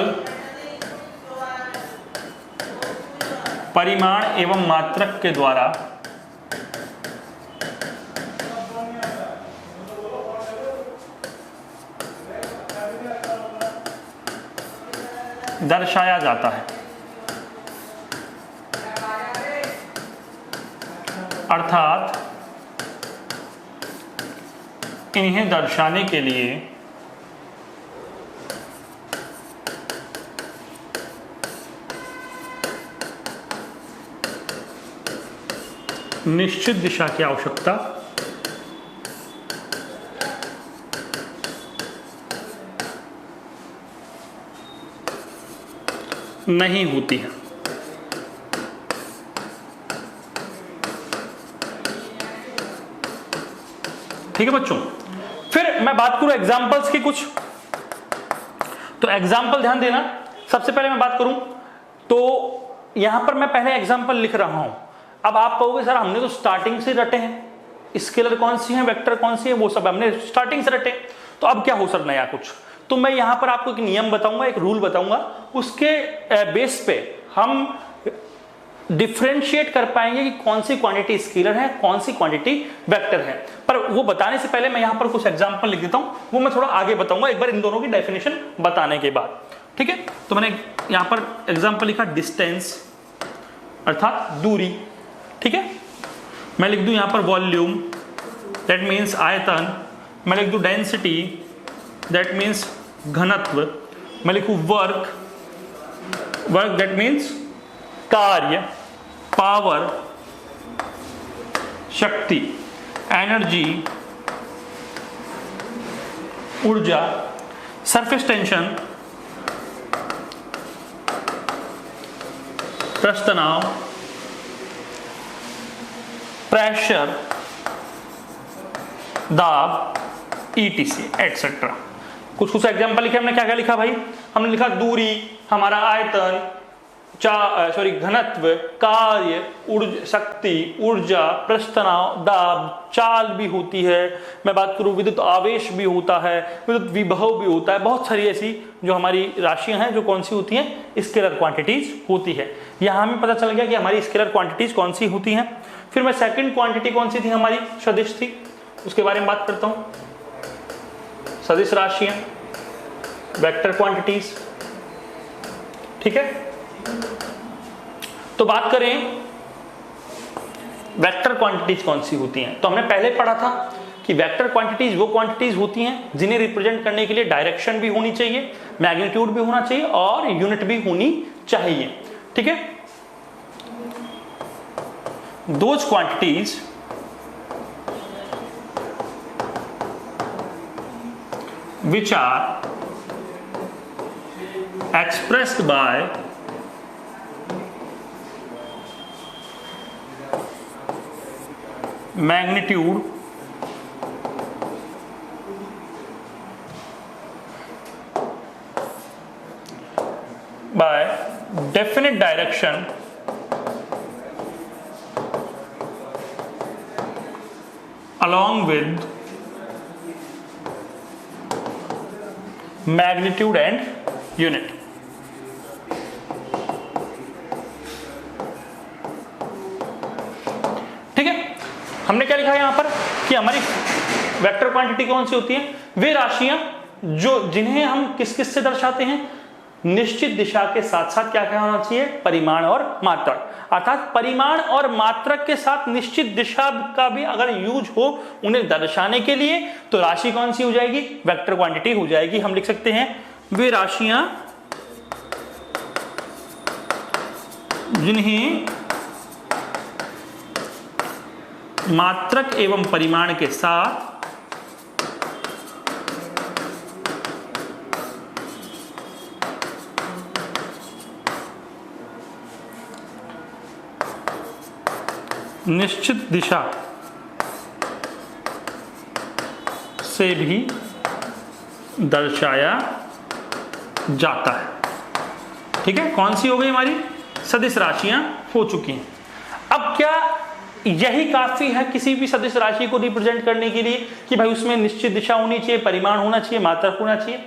परिमाण एवं मात्रक के द्वारा दर्शाया जाता है, अर्थात इन्हें दर्शाने के लिए निश्चित दिशा की आवश्यकता नहीं होती है। ठीक है बच्चों, फिर मैं बात करूं एग्जांपल्स की कुछ, तो एग्जांपल ध्यान देना। सबसे पहले मैं बात करूं तो यहां पर मैं पहले एग्जांपल लिख रहा हूं। अब आप कहोगे सर हमने तो स्टार्टिंग से रटे हैं, स्केलर कौन सी है, वेक्टर कौन सी है, वो सब हमने स्टार्टिंग से रटे, तो अब क्या हो सर नया कुछ। तो मैं यहां पर आपको एक नियम बताऊंगा, एक रूल बताऊंगा, उसके बेस पे हम डिफरेंशिएट कर पाएंगे कि कौन सी क्वांटिटी स्केलर है, कौन सी क्वांटिटी वेक्टर है। पर वो बताने से पहले मैं यहां पर कुछ एग्जांपल लिख देता हूं, वो मैं थोड़ा आगे बताऊंगा एक बार इन दोनों की डेफिनेशन बताने के बाद। ठीक है, तो मैंने यहां पर एग्जांपल लिखा डिस्टेंस अर्थात दूरी। ठीक है, मैं लिख दूं यहां पर वॉल्यूम, दैट मीन्स आयतन। मैं लिख दूं डेंसिटी, दैट मीन्स घनत्व। मैं लिखूं वर्क, दैट मीन्स कार्य, पावर शक्ति, एनर्जी ऊर्जा, सरफेस टेंशन पृष्ठ तनाव, प्रेशर, दाब, ईटीसी एटसेट्रा। कुछ एग्जांपल लिखे हमने, क्या क्या लिखा भाई, हमने लिखा दूरी, हमारा आयतन, घनत्व, कार्य, शक्ति, ऊर्जा, पृष्ठ तनाव, दाब, चाल भी होती है। मैं बात करूं विद्युत आवेश भी होता है, विद्युत विभव भी होता है। बहुत सारी ऐसी जो हमारी राशियां हैं जो कौन सी होती हैं, स्केलर क्वांटिटीज होती है। यहां हमें पता चल गया कि हमारी स्केलर क्वांटिटीज कौन सी होती हैं। फिर मैं सेकंड क्वांटिटी कौन सी थी, हमारी सदिश थी, उसके बारे में बात करता हूं। सदिश राशियां, वेक्टर क्वांटिटीज। ठीक है, तो बात करें वेक्टर क्वांटिटीज कौन सी होती हैं, तो हमने पहले पढ़ा था कि वेक्टर क्वांटिटीज वो क्वांटिटीज होती हैं जिन्हें रिप्रेजेंट करने के लिए डायरेक्शन भी होनी चाहिए, मैग्नीट्यूड भी होना चाहिए और यूनिट भी होनी चाहिए। ठीक है, those quantities which are expressed by magnitude by definite direction along with magnitude and unit. ठीक है, हमने क्या लिखा है यहां पर कि हमारी वेक्टर क्वांटिटी कौन सी होती है? वे राशियां जो जिन्हें हम किस किस से दर्शाते हैं? निश्चित दिशा के साथ साथ क्या क्या होना चाहिए? परिमाण और मात्रक। अर्थात परिमाण और मात्रक के साथ निश्चित दिशा का भी अगर यूज हो उन्हें दर्शाने के लिए, तो राशि कौन सी हो जाएगी? वेक्टर क्वांटिटी हो जाएगी। हम लिख सकते हैं वे राशियां जिन्हें मात्रक एवं परिमाण के साथ निश्चित दिशा से भी दर्शाया जाता है। ठीक है, कौन सी हो गई हमारी? सदिश राशियां हो चुकी हैं। अब क्या यही काफी है किसी भी सदिश राशि को रिप्रेजेंट करने के लिए कि भाई उसमें निश्चित दिशा होनी चाहिए, परिमाण होना चाहिए, मात्रक होना चाहिए?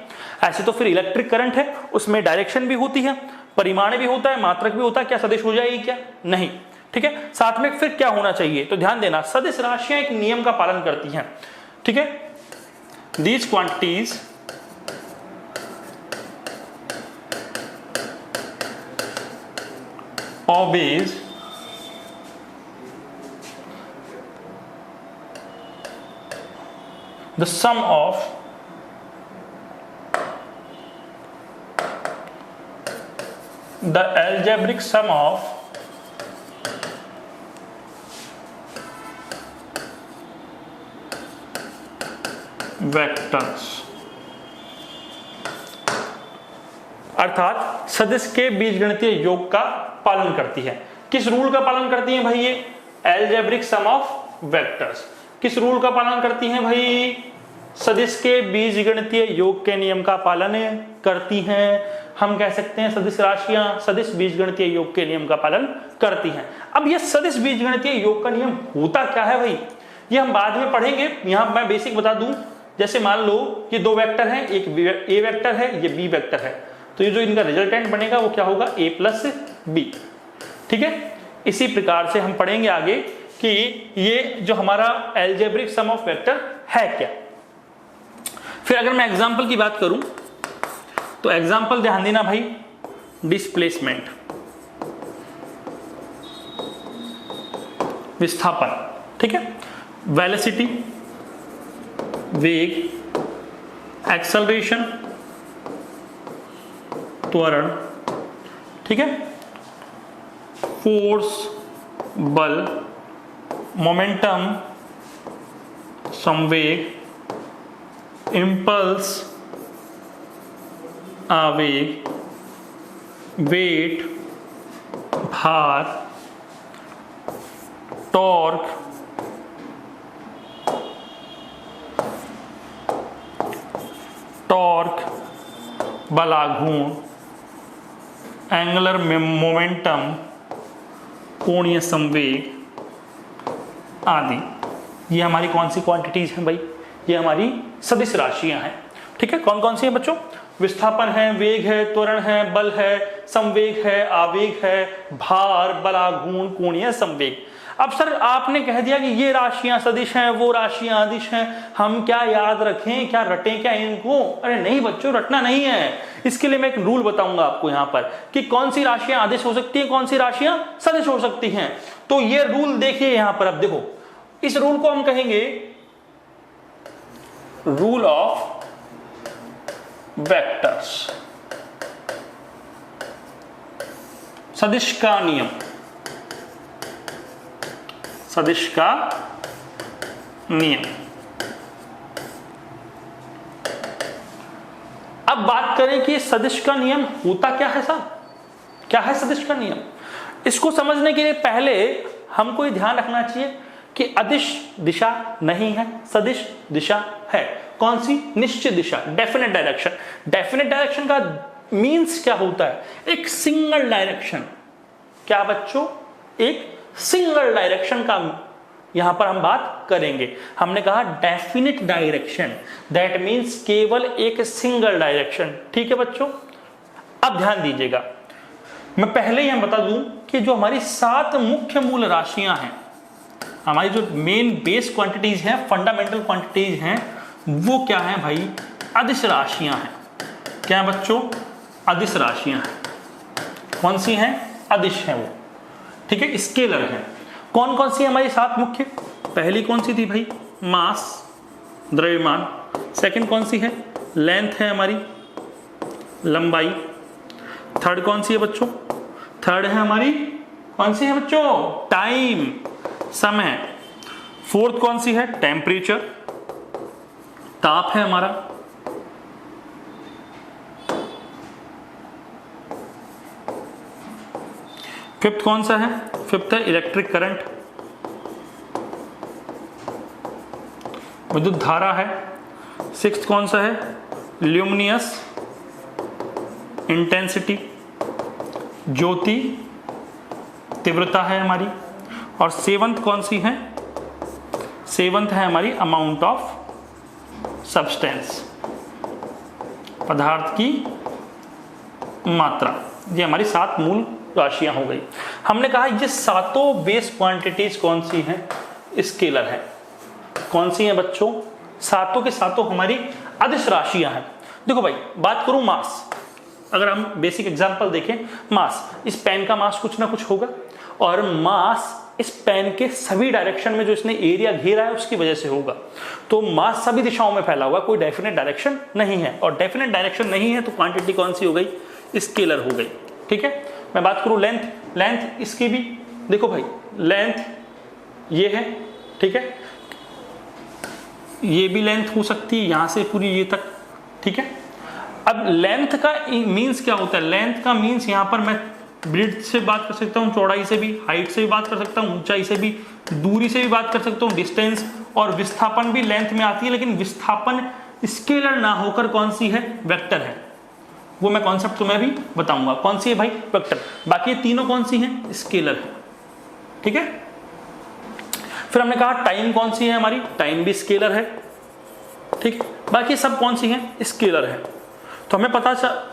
ऐसे तो फिर इलेक्ट्रिक करंट है, उसमें डायरेक्शन भी होती है, परिमाण भी होता है, मात्रक भी होता है, क्या सदिश हो जाएगी? क्या नहीं। ठीक है, साथ में फिर क्या होना चाहिए? तो ध्यान देना, सदिश राशियां एक नियम का पालन करती हैं। ठीक है, these quantities obeys the sum of the algebraic sum of vectors. अर्थात सदिश के बीजगणितीय योग का पालन करती है। किस रूल का पालन करती है भाई? ये एल्जेब्रिक सम ऑफ वेक्टर्स। किस रूल का पालन करती हैं भाई? सदिश के बीजगणितीय योग के नियम का पालन करती हैं। हम कह सकते हैं सदिश राशियां सदिश बीजगणितीय योग के नियम का पालन करती हैं। अब ये सदिश बीजगणितीय योग का नियम होता क्या है भाई? ये हम बाद में पढ़ेंगे। यहां मैं बेसिक बता दूं, जैसे मान लो ये दो वेक्टर हैं, एक ए वेक्टर है, ये बी वेक्टर है, तो ये जो इनका रिजल्टेंट बनेगा वो क्या होगा? ए प्लस बी। ठीक है, इसी प्रकार से हम पढ़ेंगे आगे कि ये जो हमारा एल्जेब्रिक सम ऑफ वेक्टर है क्या। फिर अगर मैं एग्जांपल की बात करूं तो एग्जांपल ध्यान देना भाई, डिस्प्लेसमेंट, विस्थापन, ठीक है, वेलोसिटी वेग, एक्सेलरेशन त्वरण, ठीक है, फोर्स बल, मोमेंटम संवेग, इंपल्स आवेग, वेट भार, टॉर्क, बलाघूर्ण, एंगुलर मोमेंटम, कोणीय संवेग आदि। ये हमारी कौन सी क्वांटिटीज हैं भाई? ये हमारी सदिश राशियां हैं। ठीक है, कौन कौन सी हैं बच्चों? विस्थापन है, वेग है, त्वरण है, बल है, संवेग है, आवेग है, भार, बलाघूर्ण, कोणीय संवेग। अब सर आपने कह दिया कि ये राशियां सदिश हैं, वो राशियां अदिश हैं, हम क्या याद रखें, क्या रटें क्या इनको? अरे नहीं बच्चों, रटना नहीं है। इसके लिए मैं एक रूल बताऊंगा आपको यहाँ पर कि कौन सी राशियां अदिश हो सकती हैं, कौन सी राशियां सदिश हो सकती हैं। तो ये रूल देखिए यहाँ पर। अब देखो, इस रूल को हम कहेंगे रूल ऑफ वेक्टर्स, सदिश का नियम, सदिश का नियम। अब बात करें कि सदिश का नियम होता क्या है साहब? क्या है सदिश का नियम? इसको समझने के लिए पहले हमको ये ध्यान रखना चाहिए कि अदिश दिशा नहीं है, सदिश दिशा है। कौन सी? निश्चित दिशा, डेफिनेट डायरेक्शन। डेफिनेट डायरेक्शन का मीन्स क्या होता है? एक सिंगल डायरेक्शन। क्या बच्चों? एक सिंगल डायरेक्शन का यहां पर हम बात करेंगे। हमने कहा डेफिनिट डायरेक्शन, दैट मीन्स केवल एक सिंगल डायरेक्शन। ठीक है बच्चों, अब ध्यान दीजिएगा, मैं पहले यह बता दूं कि जो हमारी 7 मुख्य मूल राशियां हैं, हमारी जो मेन बेस क्वांटिटीज हैं, फंडामेंटल क्वांटिटीज हैं, वो क्या है भाई? अदिश राशियां हैं। क्या है बच्चों? अदिश राशियां हैं। कौन सी हैं? अदिश हैं वो, ठीक है, स्केलर हैं। कौन कौन सी है हमारी 7 मुख्य? पहली कौन सी थी भाई? मास, द्रव्यमान। सेकंड कौन सी है? लेंथ है हमारी, लंबाई। थर्ड कौन सी है बच्चों? थर्ड है हमारी, कौन सी है बच्चों? टाइम, समय। फोर्थ कौन सी है? टेम्परेचर, ताप है हमारा। फिफ्थ कौन सा है? फिफ्थ है इलेक्ट्रिक करंट, विद्युत धारा है। सिक्स्थ कौन सा है? ल्यूमिनियस इंटेंसिटी, ज्योति तीव्रता है हमारी। और सेवंथ कौन सी है? सेवंथ है हमारी अमाउंट ऑफ सब्सटेंस, पदार्थ की मात्रा। ये हमारी 7 मूल राशियां हो गई। हमने कहा ये सातों बेस क्वांटिटीज कौन सी हैं? स्केलर है। कौन सी हैं बच्चों? सातों के सातों हमारी अदिश राशियां हैं। देखो भाई, बात करूं मास, अगर हम बेसिक एग्जांपल देखें, मास, इस पेन का मास कुछ ना कुछ होगा, और मास इस पेन के सभी डायरेक्शन में जो इसने एरिया घेरा है उसकी वजह से होगा। तो मास सभी दिशाओं में फैला हुआ, कोई डेफिनेट डायरेक्शन नहीं है, और डेफिनेट डायरेक्शन नहीं है तो क्वांटिटी कौन सी हो गई? स्केलर हो गई, ठीक है। मैं बात करूं लेंथ, लेंथ इसकी भी देखो भाई, लेंथ ये है, ठीक है, ये भी लेंथ हो सकती है यहां से पूरी ये तक, ठीक है। अब लेंथ का मीन्स क्या होता है? लेंथ का मीन्स यहां पर मैं ब्रेड्थ से बात कर सकता हूँ, चौड़ाई से भी, हाइट से भी बात कर सकता हूँ, ऊंचाई से भी, दूरी से भी बात कर सकता हूँ, डिस्टेंस, और विस्थापन भी लेंथ में आती है, लेकिन विस्थापन स्केलर ना होकर कौन सी है? वेक्टर है। वो मैं कॉन्सेप्ट तुम्हें भी बताऊंगा। कौन सी है भाई? वेक्टर। बाकी तीनों कौन सी हैं? स्केलर है, ठीक है। फिर हमने कहा टाइम कौन सी है हमारी? टाइम भी स्केलर है, ठीक। बाकी सब कौन सी हैं? स्केलर है। तो हमें पता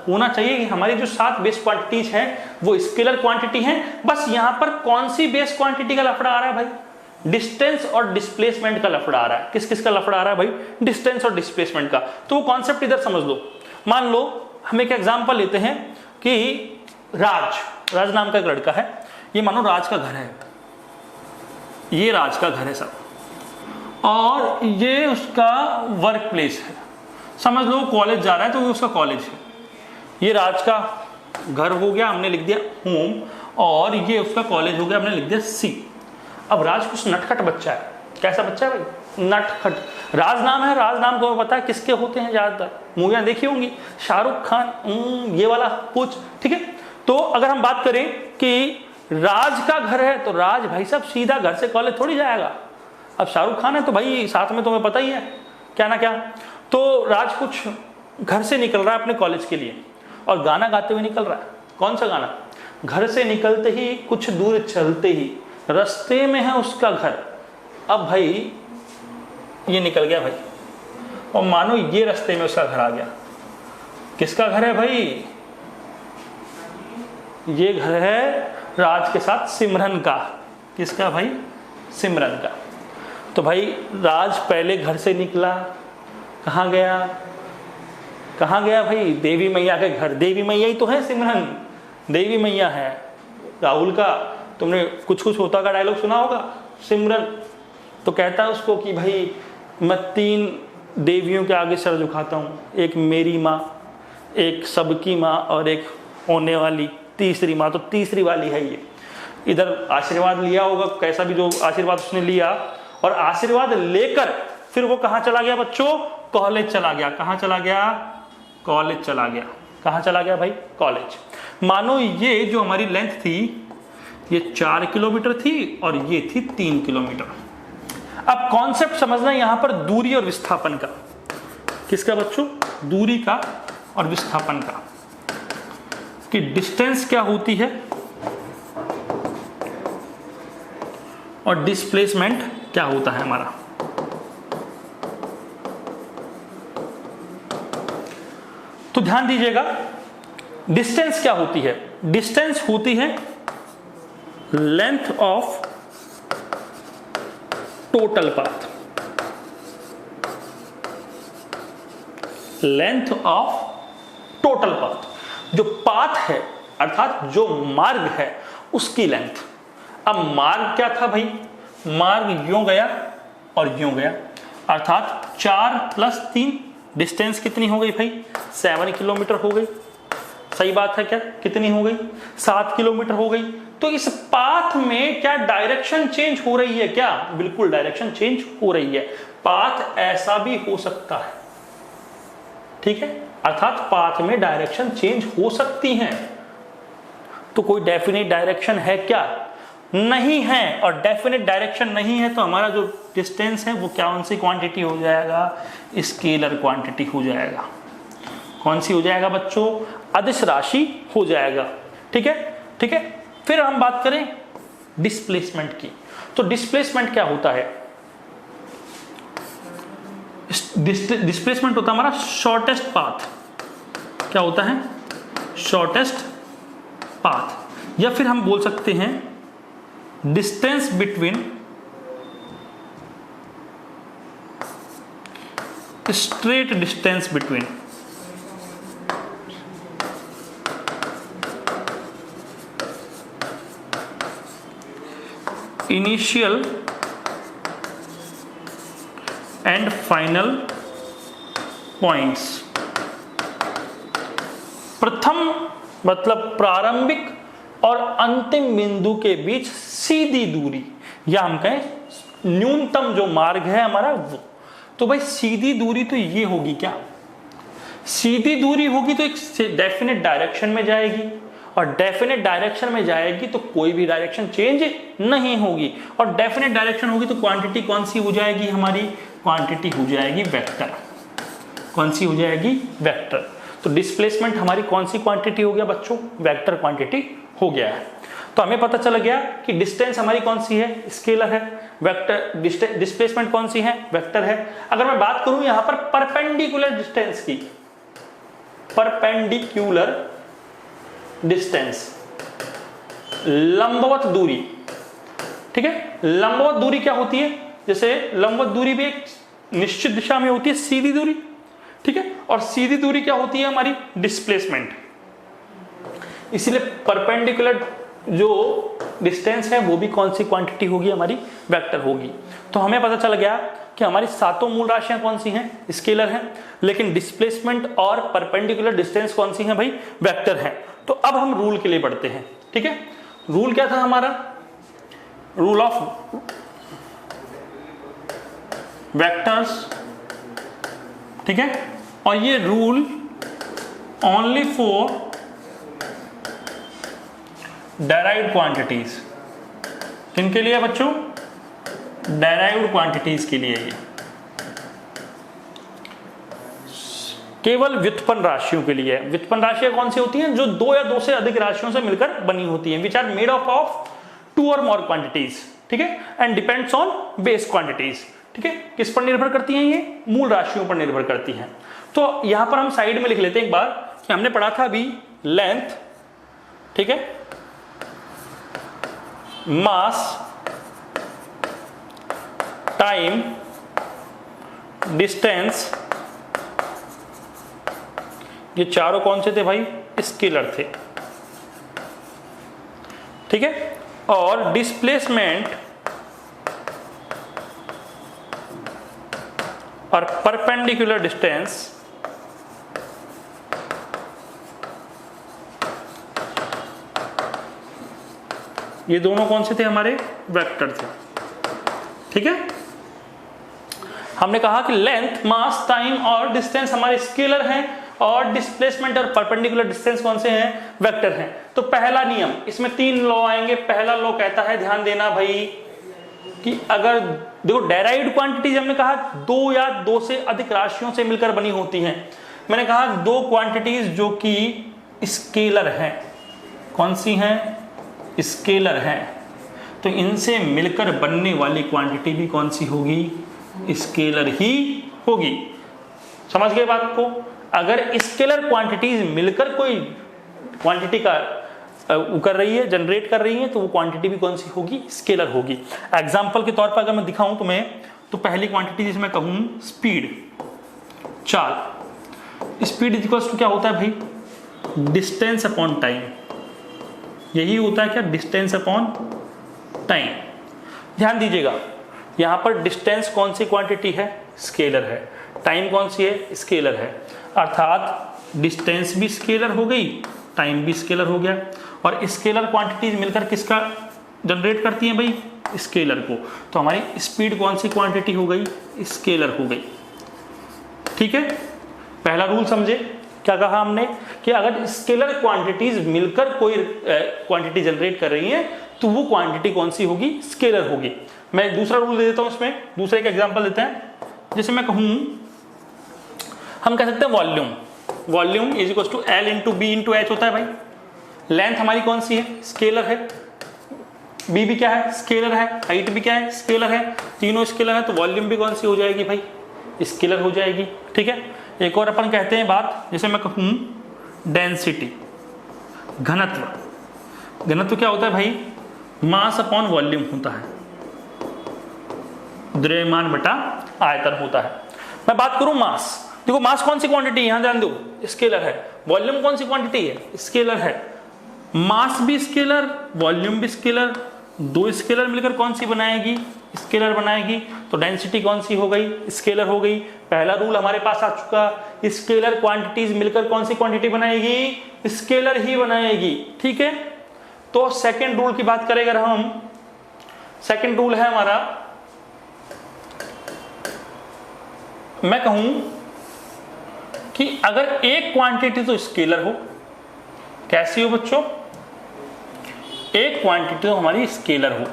होना चाहिए कि हमारी जो 7 बेस क्वांटिटीज हैं वो स्केलर क्वांटिटी हैं। बस यहां पर कौन सी बेस क्वांटिटी का लफड़ा आ रहा है भाई? डिस्टेंस और डिस्प्लेसमेंट का लफड़ा आ रहा है। किस किस का लफड़ा आ रहा है भाई? डिस्टेंस और डिस्प्लेसमेंट का। तो वो कॉन्सेप्ट इधर समझ लो। मान लो हम एक एग्जांपल लेते हैं कि राज नाम का एक लड़का है, ये मानो राज का घर है, ये राज का घर है सब, और ये उसका वर्क प्लेस है। समझ लो कॉलेज जा रहा है तो ये उसका कॉलेज है। ये राज का घर हो गया, हमने लिख दिया होम, और ये उसका कॉलेज हो गया, हमने लिख दिया सी। अब राज कुछ नटखट बच्चा है। कैसा बच्चा है भाई? नटखट। राज नाम है, राज नाम को पता है किसके होते हैं ज्यादातर? मूवियां देखी होंगी, शाहरुख खान, ये वाला कुछ, ठीक है। तो अगर हम बात करें कि राज का घर है तो राज भाई साहब सीधा घर से कॉलेज थोड़ी जाएगा। अब शाहरुख खान है तो भाई साथ में तुम्हें पता ही है क्या ना क्या। तो राज कुछ घर से निकल रहा है अपने कॉलेज के लिए, और गाना गाते हुए निकल रहा है। कौन सा गाना? घर से निकलते ही कुछ दूर चलते ही रास्ते में है उसका घर। अब भाई ये निकल गया भाई, और मानो ये रास्ते में उसका घर आ गया। किसका घर है भाई? ये घर है राज के साथ सिमरन का। किसका भाई? सिमरन का। तो भाई राज पहले घर से निकला, कहाँ गया? कहाँ गया भाई? देवी मैया के घर। देवी मैया ही तो है सिमरन, देवी मैया है। राहुल का तुमने कुछ कुछ होता का डायलॉग सुना होगा। सिमरन तो कहता है उसको कि भाई मैं 3 देवियों के आगे सर झुकाता हूँ, एक मेरी माँ, एक सबकी माँ, और एक होने वाली तीसरी माँ। तो तीसरी वाली है ये। इधर आशीर्वाद लिया होगा, कैसा भी जो आशीर्वाद उसने लिया, और आशीर्वाद लेकर फिर वो कहाँ चला गया बच्चों? कॉलेज चला गया। कहाँ चला गया? कॉलेज चला गया। कहाँ चला गया भाई? कॉलेज। मानो ये जो हमारी लेंथ थी ये 4 किलोमीटर थी और ये थी 3 किलोमीटर। अब कॉन्सेप्ट समझना यहां पर दूरी और विस्थापन का। किसका बच्चों? दूरी का और विस्थापन का, कि डिस्टेंस क्या होती है और डिस्प्लेसमेंट क्या होता है हमारा। तो ध्यान दीजिएगा, डिस्टेंस क्या होती है? डिस्टेंस होती है length of total path, length of total path, जो पाथ है अर्थात जो मार्ग है उसकी लेंथ। अब मार्ग क्या था भाई, मार्ग यूं गया और यूं गया, अर्थात 4 + 3 डिस्टेंस कितनी हो गई भाई, 7 किलोमीटर हो गई। सही बात है क्या, कितनी हो गई, 7 किलोमीटर हो गई। तो इस पाथ में क्या डायरेक्शन चेंज हो रही है क्या, बिल्कुल डायरेक्शन चेंज हो रही है। पाथ ऐसा भी हो सकता है, ठीक है, अर्थात पाथ में डायरेक्शन चेंज हो सकती है। तो कोई डेफिनेट डायरेक्शन है क्या, नहीं है। और डेफिनेट डायरेक्शन नहीं है तो हमारा जो डिस्टेंस है वो कौन सी क्वांटिटी हो जाएगा, स्केलर क्वांटिटी हो जाएगा। कौन सी हो जाएगा बच्चों, अदिश राशि हो जाएगा। ठीक है, ठीक है। फिर हम बात करें डिस्प्लेसमेंट की, तो डिस्प्लेसमेंट क्या होता है, डिस्प्लेसमेंट होता है हमारा शॉर्टेस्ट पाथ। क्या होता है, शॉर्टेस्ट पाथ, या फिर हम बोल सकते हैं distance between straight distance between initial and final points. प्रथम मतलब प्रारंभिक और अंतिम बिंदु के बीच सीधी दूरी, या हम कहें न्यूनतम जो मार्ग है हमारा वो। तो भाई सीधी दूरी तो ये होगी क्या, सीधी दूरी होगी तो एक डेफिनेट डायरेक्शन में जाएगी, और डेफिनेट डायरेक्शन में जाएगी तो कोई भी डायरेक्शन चेंज नहीं होगी, और डेफिनेट डायरेक्शन होगी तो क्वांटिटी कौन सी हो जाएगी हमारी, क्वांटिटी हो जाएगी वेक्टर। कौन सी हो जाएगी, वेक्टर। तो डिस्प्लेसमेंट हमारी कौन सी क्वांटिटी हो गया बच्चों, वेक्टर क्वांटिटी हो गया है। तो हमें पता चल गया कि डिस्टेंस हमारी कौन सी है, स्केलर है, वेक्टर, डिस्प्लेसमेंट कौन सी है, वेक्टर है। अगर मैं बात करूं यहां पर परपेंडिकुलर डिस्टेंस की, परपेंडिकुलर डिस्टेंस, लंबवत दूरी, ठीक है। लंबवत दूरी क्या होती है, जैसे लंबवत दूरी भी एक निश्चित दिशा में होती है, सीधी दूरी, ठीक है, और सीधी दूरी क्या होती है हमारी, डिस्प्लेसमेंट। इसीलिए परपेंडिकुलर जो डिस्टेंस है वो भी कौन सी क्वांटिटी होगी हमारी, वेक्टर होगी। तो हमें पता चल गया कि हमारी सातों मूल राशियां कौन सी हैं, स्केलर हैं, लेकिन डिस्प्लेसमेंट और परपेंडिकुलर डिस्टेंस कौन सी हैं भाई, वेक्टर हैं। तो अब हम रूल के लिए बढ़ते हैं, ठीक है। रूल क्या था हमारा, रूल ऑफ वेक्टर्स, ठीक है। और ये rule only for derived quantities, किनके लिए बच्चों, डेराइव्ड क्वांटिटीज के लिए, ये केवल व्युत्पन्न राशियों के लिए। व्युत्पन्न राशियां कौन सी होती हैं, जो 2 या 2 से अधिक राशियों से मिलकर बनी होती हैं, which are made up of 2 और मोर क्वांटिटीज, ठीक है, and depends on base quantities, ठीक है। किस पर निर्भर करती हैं, ये मूल राशियों पर निर्भर करती हैं। तो यहां पर हम साइड में लिख लेते हैं एक बार कि हमने पढ़ा था अभी लेंथ, ठीक है, मास, टाइम, डिस्टेंस, ये चारों कौन से थे भाई, स्केलर थे, ठीक है। और डिस्प्लेसमेंट और परपेंडिकुलर डिस्टेंस ये दोनों कौन से थे हमारे, वेक्टर थे, ठीक है। हमने कहा कि लेंथ, मास, टाइम और डिस्टेंस हमारे स्केलर हैं, और डिस्प्लेसमेंट और परपेंडिकुलर डिस्टेंस कौन से हैं, वेक्टर हैं। तो पहला नियम, इसमें 3 लॉ आएंगे। पहला लॉ कहता है, ध्यान देना भाई, कि अगर देखो डेराइव्ड क्वांटिटीज हमने कहा 2 या 2 से अधिक राशियों से मिलकर बनी होती हैं। मैंने कहा 2 क्वांटिटीज जो कि स्केलर हैं, कौन सी हैं, स्केलर हैं, तो इनसे मिलकर बनने वाली क्वांटिटी भी कौन सी होगी, स्केलर ही होगी। समझ गए बात को। अगर स्केलर क्वांटिटीज मिलकर कोई क्वांटिटी का कर रही है, जनरेट कर रही है, तो वो क्वांटिटी भी कौन सी होगी, स्केलर होगी। एग्जाम्पल के तौर पर अगर मैं दिखाऊं तुम्हें, तो पहली क्वांटिटी जिसे मैं कहूं स्पीड, चाल। स्पीड इज इक्वल्स टू क्या होता है भाई, डिस्टेंस अपॉन टाइम। यही होता है क्या, डिस्टेंस अपॉन टाइम। ध्यान दीजिएगा, यहां पर डिस्टेंस कौन सी क्वांटिटी है, स्केलर है, टाइम कौन सी है, स्केलर है। अर्थात डिस्टेंस भी स्केलर हो गई, टाइम भी स्केलर हो गया, और स्केलर क्वांटिटीज मिलकर किसका जनरेट करती हैं भाई, स्केलर को। तो हमारी स्पीड कौन सी क्वांटिटी हो गई, स्केलर हो गई। ठीक है, पहला रूल समझे, क्या कहा हमने कि अगर स्केलर क्वांटिटीज मिलकर कोई क्वांटिटी जनरेट कर रही हैं तो वो क्वांटिटी कौन सी होगी, स्केलर होगी। मैं दूसरा रूल दे देता हूं इसमें, दूसरे का एग्जांपल देते हैं। जैसे मैं कहूं, हम कह सकते हैं volume, volume is equal to L into B into H होता है भाई। लेंथ हमारी कौन सी है, स्केलर है, बी भी क्या है, स्केलर है, हाइट भी क्या है, स्केलर है, तीनों स्केलर है, तो वॉल्यूम भी कौन सी हो जाएगी भाई, स्केलर हो जाएगी। ठीक है, एक और अपन कहते हैं बात, जैसे मैं कहूं डेंसिटी, घनत्व। घनत्व क्या होता है भाई, मास अपॉन वॉल्यूम होता है, द्रव्यमान बटा आयतन होता है। मैं बात करूं मास, देखो मास कौन सी क्वांटिटी है, यहां ध्यान दो, स्केलर है। वॉल्यूम कौन सी क्वांटिटी है, स्केलर है। मास भी स्केलर, वॉल्यूम भी स्केलर, दो स्केलर मिलकर कौन सी बनाएगी, स्केलर बनाएगी। तो डेंसिटी कौन सी हो गई, स्केलर हो गई। पहला रूल हमारे पास आ चुका, स्केलर क्वांटिटीज मिलकर कौन सी क्वांटिटी बनाएगी, स्केलर ही बनाएगी। ठीक है, तो सेकंड रूल की बात करें अगर हम, सेकंड रूल है हमारा, मैं कहूं कि अगर एक क्वांटिटी तो स्केलर हो, कैसी हो बच्चों, एक क्वांटिटी तो हमारी स्केलर हो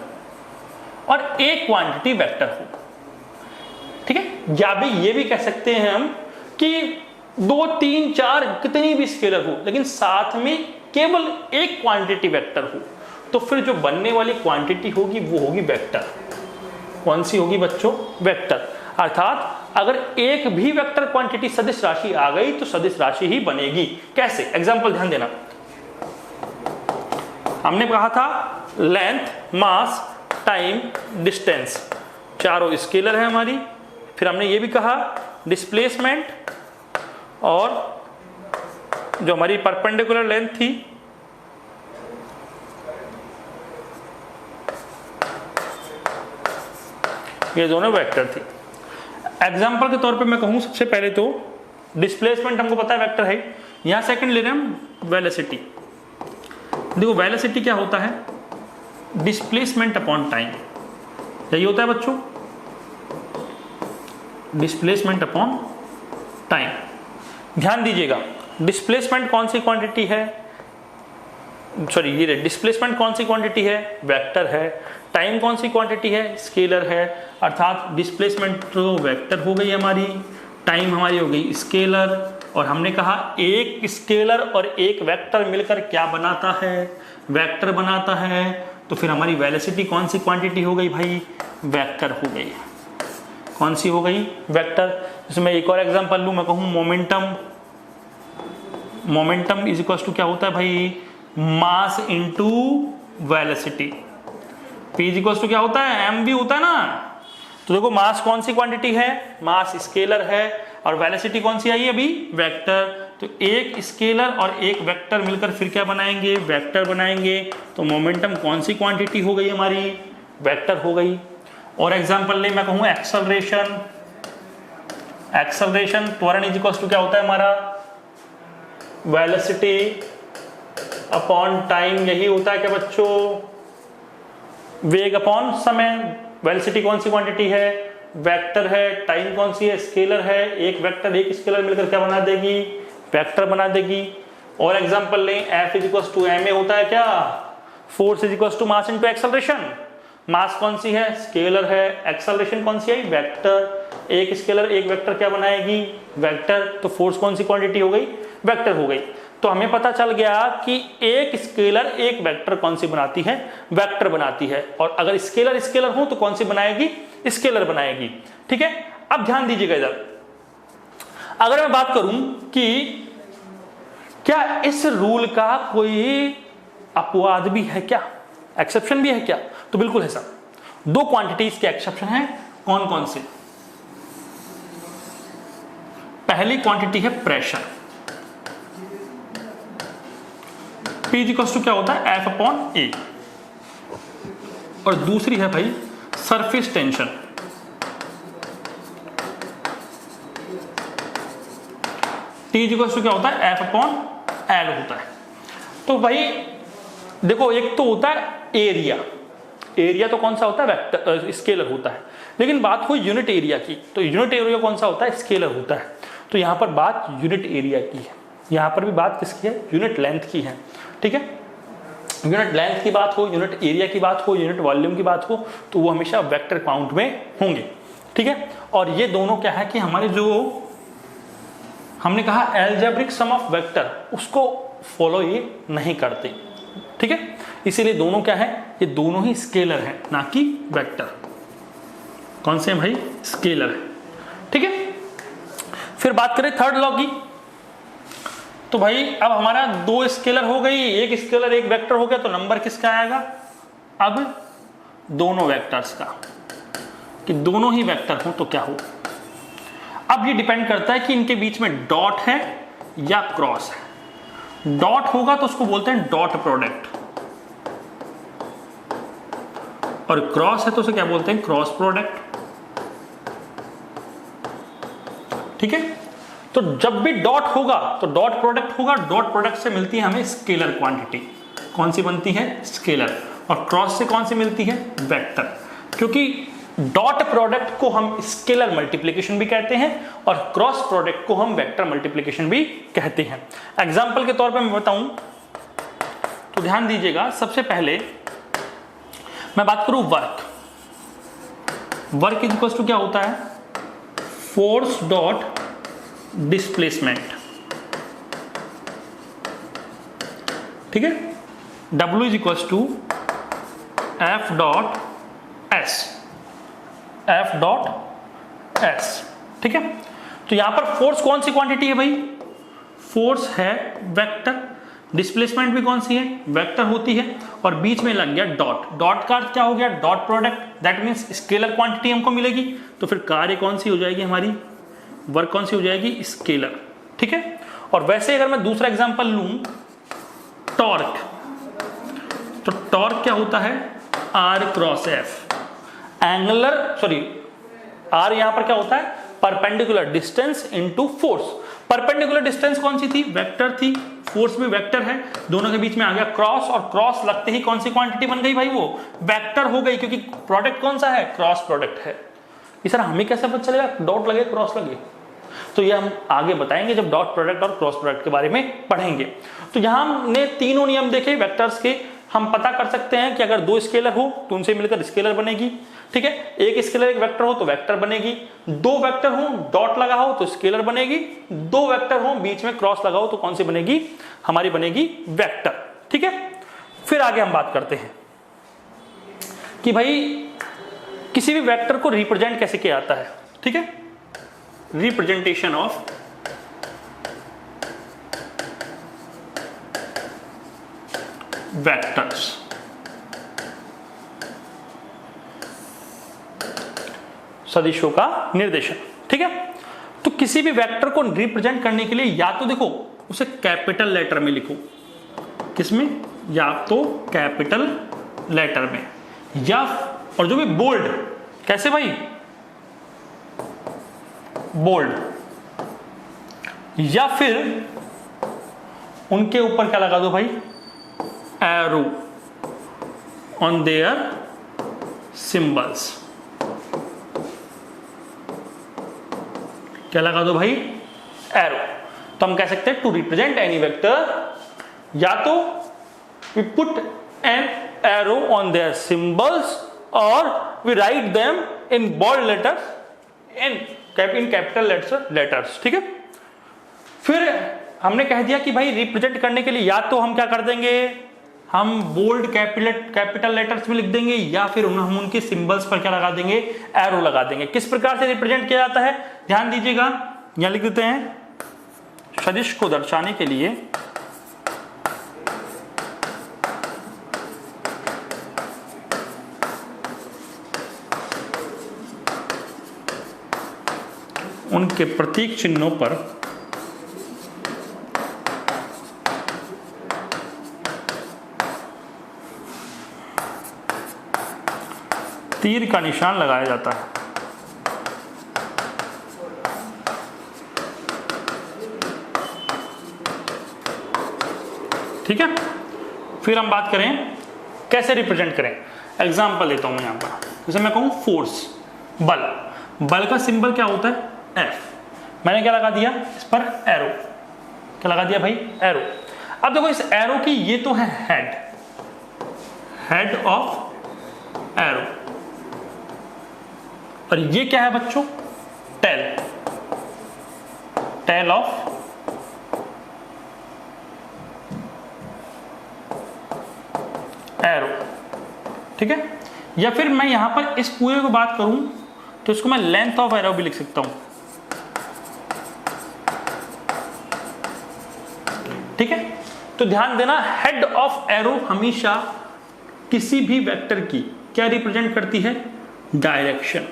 और एक क्वांटिटी वेक्टर हो। ठीक है, या भी ये भी कह सकते हैं हम कि 2, 3, 4 कितनी भी स्केलर हो, लेकिन साथ में केवल एक क्वांटिटी वेक्टर हो, तो फिर जो बनने वाली क्वांटिटी होगी वो होगी वेक्टर। कौन सी होगी बच्चों, वेक्टर। अर्थात अगर एक भी वेक्टर क्वांटिटी सदिश राशि आ गई तो सदिश राशि ही बनेगी। कैसे, एग्जांपल ध्यान देना, हमने कहा था लेंथ, मास, टाइम, डिस्टेंस, चारों स्केलर है हमारी। फिर हमने ये भी कहा डिस्प्लेसमेंट, और जो हमारी परपेंडिकुलर लेंथ थी ये दोनों वेक्टर थी। एग्जाम्पल के तौर पे मैं कहूं, सबसे पहले तो डिस्प्लेसमेंट हमको पता है वेक्टर है। यहां सेकंड ले रहे हैं हम वेलोसिटी। देखो वेलोसिटी क्या होता है, डिस्प्लेसमेंट अपॉन टाइम, यही होता है बच्चों, डिस्प्लेसमेंट अपॉन टाइम। ध्यान दीजिएगा, डिस्प्लेसमेंट कौन सी क्वांटिटी है, सॉरी ये डिस्प्लेसमेंट कौन सी क्वांटिटी है, वेक्टर है। टाइम कौन सी क्वांटिटी है, स्केलर है। अर्थात डिस्प्लेसमेंट तो वेक्टर हो गई हमारी, टाइम हमारी हो गई स्केलर, और हमने कहा एक स्केलर और एक वेक्टर मिलकर क्या बनाता है, वेक्टर बनाता है। तो फिर हमारी वेलोसिटी कौन सी क्वांटिटी हो गई भाई, वेक्टर हो गई। कौन सी हो गई, वेक्टर। इसमें एक और एग्जांपल लूं, मैं कहूं momentum, momentum is equal to क्या होता है भाई, mass into velocity. P is equal to क्या होता है, एम भी होता है ना। तो देखो मास कौन सी क्वांटिटी है, मास स्केलर है, और वेलोसिटी कौन सी आई है अभी, वेक्टर। तो एक स्केलर और एक वेक्टर मिलकर फिर क्या बनाएंगे, वेक्टर बनाएंगे। तो मोमेंटम कौन सी क्वांटिटी हो गई हमारी, वेक्टर हो गई। और एग्जांपल ले, मैं कहूं एक्सेलरेशन, एक्सेलरेशन त्वरण इज इक्वल टू क्या होता है हमारा, वेलोसिटी अपॉन टाइम। यही होता है क्या बच्चों, वेग अपॉन समय। वेलोसिटी कौन सी क्वांटिटी है, वेक्टर है। टाइम कौन सी है, स्केलर है। एक वेक्टर एक स्केलर मिलकर क्या बना देगी, वेक्टर बना देगी। और एग्जांपल लें, F is equal to ma होता है क्या, force is equal to mass into acceleration. Mass कौन सी है, स्केलर है। एक्सेलरेशन कौन सी है, वेक्टर। एक स्केलर एक वेक्टर क्या बनाएगी, वेक्टर। तो फोर्स कौन सी क्वांटिटी हो गई, वेक्टर हो गई। तो हमें पता चल गया कि एक स्केलर एक वेक्टर कौन सी बनाती है, वेक्टर बनाती है। और अगर स्केलर स्केलर हो तो कौन सी बनाएगी, स्केलर बनाएगी। ठीक है, अब ध्यान दीजिएगा इधर, अगर मैं बात करूं कि क्या इस रूल का कोई अपवाद भी है क्या, एक्सेप्शन भी है क्या? तो बिल्कुल है सर, दो क्वांटिटीज के एक्सेप्शन है। कौन कौन से? पहली क्वांटिटी है प्रेशर, P इक्वल्स टू क्या होता है F अपॉन A, और दूसरी है भाई surface tension, T equals to क्या होता है F अपॉन L होता है। तो भाई देखो, एक तो होता है एरिया, एरिया तो कौन सा होता है? वेक्टर, स्केलर होता है। लेकिन बात हुई यूनिट एरिया की, तो यूनिट एरिया कौन सा होता है? स्केलर होता है। तो यहां पर बात यूनिट एरिया की है, यहां पर भी बात किसकी है? यूनिट लेंथ की है। ठीक है, यूनिट लेंथ की बात हो, यूनिट एरिया की बात हो, यूनिट वॉल्यूम की बात हो, तो वो हमेशा वेक्टर काउंट में होंगे। ठीक है, और ये दोनों क्या है कि हमारे जो हमने कहा अलजेब्रिक सम ऑफ वेक्टर, उसको फॉलो ये नहीं करते। ठीक है, इसीलिए दोनों क्या है? ये दोनों ही स्केलर हैं, ना कि वेक्टर। कौन से हैं भाई? स्केलर है। ठीक है, फिर बात करें थर्ड लॉ की, तो भाई अब हमारा दो स्केलर हो गई, एक स्केलर एक वेक्टर हो गया, तो नंबर किसका आएगा? अब दोनों वेक्टर्स का, कि दोनों ही वेक्टर हो तो क्या हो। अब ये डिपेंड करता है कि इनके बीच में डॉट है या क्रॉस है। डॉट होगा तो उसको बोलते हैं डॉट प्रोडक्ट, और क्रॉस है तो उसे क्या बोलते हैं? Cross product. ठीक है, तो जब भी डॉट होगा तो डॉट प्रोडक्ट होगा, डॉट प्रोडक्ट से मिलती है हमें स्केलर क्वांटिटी। कौन सी बनती है? स्केलर। और क्रॉस से कौन सी मिलती है? वेक्टर। क्योंकि डॉट प्रोडक्ट को हम स्केलर मल्टीप्लिकेशन भी कहते हैं और क्रॉस प्रोडक्ट को हम वेक्टर मल्टीप्लिकेशन भी कहते हैं। एग्जाम्पल के तौर पर मैं बताऊं तो ध्यान दीजिएगा, सबसे पहले मैं बात करूं वर्क। वर्क इक्वल टू क्या होता है? Force dot displacement. ठीक है, W is equal to F dot S, F dot S। ठीक है, तो यहां पर फोर्स कौन सी क्वांटिटी है भाई? फोर्स है वेक्टर, डिस्प्लेसमेंट भी कौन सी है? वेक्टर होती है, और बीच में लग गया डॉट। डॉट का अर्थ क्या हो गया? Dot product, that means scalar quantity हमको मिलेगी। तो फिर कार्य कौन सी हो जाएगी हमारी? वर्क कौन सी हो जाएगी? स्केलर। ठीक है, और वैसे अगर मैं दूसरा एग्जांपल लूं, टॉर्क, तो टॉर्क क्या होता है? R cross F। Angular, sorry, R यहां पर क्या होता है? Perpendicular distance into force. Perpendicular distance कौन सी थी? वेक्टर थी, फोर्स भी वेक्टर है, दोनों के बीच में आ गया क्रॉस, और क्रॉस लगते ही कौन सी क्वांटिटी बन गई भाई? वो वेक्टर हो गई, क्योंकि प्रोडक्ट कौन सा है? क्रॉस प्रोडक्ट है। ये सर हमें कैसे पता चलेगा डॉट लगे क्रॉस लगे? तो ये हम आगे बताएंगे जब डॉट प्रोडक्ट और क्रॉस प्रोडक्ट के बारे में पढ़ेंगे। तो यहां हमने तीनों नियम देखे वेक्टर्स के। हम पता कर सकते हैं कि अगर दो स्केलर हो तो उनसे मिलकर स्केलर बनेगी। ठीक है, एक स्केलर एक वेक्टर हो तो वेक्टर बनेगी, दो वेक्टर हो डॉट लगा हो तो स्केलर बनेगी, दो वेक्टर हो बीच में क्रॉस लगा हो तो कौन सी बनेगी? हमारी बनेगी वेक्टर। ठीक है, फिर आगे हम बात करते हैं कि भाई किसी भी वेक्टर को रिप्रेजेंट कैसे किया जाता है। ठीक है, रिप्रेजेंटेशन ऑफ वेक्टर्स। सदिशों का निर्देशन। ठीक है, तो किसी भी वेक्टर को रिप्रेजेंट करने के लिए या तो देखो उसे कैपिटल लेटर में लिखो, किसमें? या तो कैपिटल लेटर में, या और जो भी बोल्ड, कैसे भाई? बोल्ड, या फिर उनके ऊपर क्या लगा दो भाई? Arrow on their symbols. क्या लगा दो भाई? एरो। तो हम कह सकते हैं टू रिप्रेजेंट एनी वेक्टर, या तो we put an arrow on their symbols और we write them in bold letters in capital letters. ठीक है, फिर हमने कह दिया कि भाई रिप्रेजेंट करने के लिए या तो हम क्या कर देंगे? हम बोल्ड कैपिटल लेटर्स में लिख देंगे, या फिर हम उनके सिंबल्स पर क्या लगा देंगे? एरो लगा देंगे। किस प्रकार से रिप्रेजेंट किया जाता है ध्यान दीजिएगा, यहां लिख देते हैं, सदिश को दर्शाने के लिए उनके प्रतीक चिन्हों पर तीर का निशान लगाया जाता है। ठीक है, फिर हम बात करें कैसे रिप्रेजेंट करें। एग्जांपल देता हूं यहां पर, जैसे मैं कहूं फोर्स, बल का सिंबल क्या होता है? एफ। मैंने क्या लगा दिया इस पर? एरो। क्या लगा दिया भाई? एरो। अब देखो इस एरो की ये तो है हेड ऑफ एरो, और ये क्या है बच्चों? Tail of arrow. ठीक है, या फिर मैं यहां पर इस पूरे को बात करूं तो इसको मैं लेंथ ऑफ एरो भी लिख सकता हूं। ठीक है, तो ध्यान देना, हेड ऑफ एरो हमेशा किसी भी वेक्टर की क्या रिप्रेजेंट करती है? डायरेक्शन।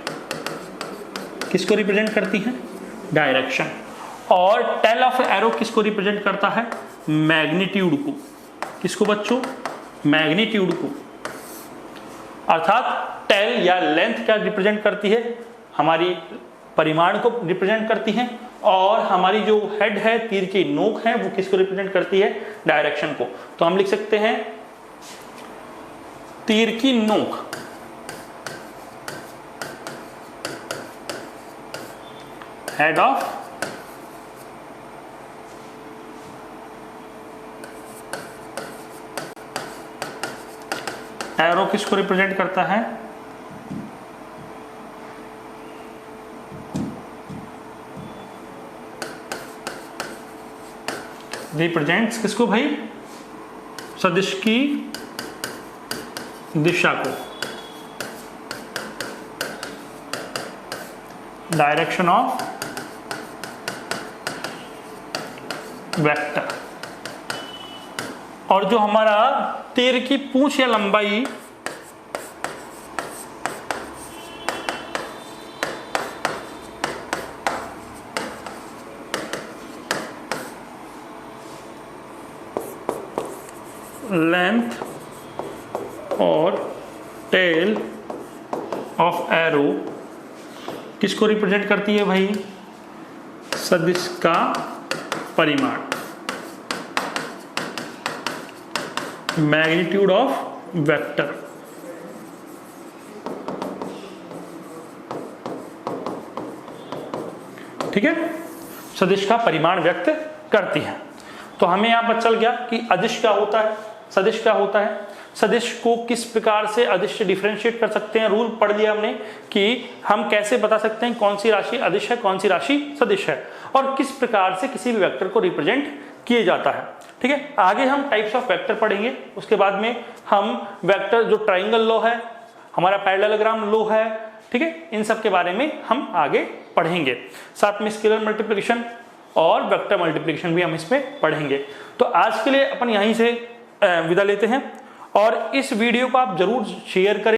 किसको रिप्रेजेंट करती है? डायरेक्शन। और टेल ऑफ एरो किसको रिप्रेजेंट करता है? मैग्नीट्यूड को। किसको बच्चों? मैग्नीट्यूड को। अर्थात टेल या लेंथ क्या रिप्रेजेंट करती है? हमारी परिमाण को रिप्रेजेंट करती है, और हमारी जो हेड है, तीर की नोक है, वो किसको रिप्रेजेंट करती है? डायरेक्शन को। तो हम लिख सकते हैं तीर की नोक हेड ऑफ एरो किसको रिप्रेजेंट करता है? रिप्रेजेंट्स किसको भाई? सदिश की दिशा को, डायरेक्शन ऑफ वेक्टर। और जो हमारा तीर की पूंछ या लंबाई लेंथ और टेल ऑफ एरो किसको रिप्रेजेंट करती है भाई? सदिश का परिमाण, मैग्नीट्यूड ऑफ वेक्टर। ठीक है, सदिश का परिमाण व्यक्त करती है। तो हमें यहां पर चल गया कि अदिश क्या होता है, सदिश क्या होता है, सदिश को किस प्रकार से अदिश से डिफरेंशिएट कर सकते हैं। रूल पढ़ लिया हमने कि हम कैसे बता सकते हैं कौन सी राशि अदिश है, कौन सी राशि सदिश है, और किस प्रकार से किसी भी वेक्टर को रिप्रेजेंट किए जाता है। ठीक है, आगे हम टाइप्स ऑफ वेक्टर पढ़ेंगे। उसके बाद में हम वेक्टर जो ट्राइंगल लॉ है, हमारा पैरेललोग्राम लॉ है, ठीक है, इन सब के बारे में हम आगे पढ़ेंगे। साथ में स्केलर मल्टीप्लिकेशन और वेक्टर मल्टीप्लिकेशन भी हम इसमें पढ़ेंगे। तो आज के लिए अपन यहीं से विदा लेते हैं, और इस वीडियो को आप जरूर शेयर करें।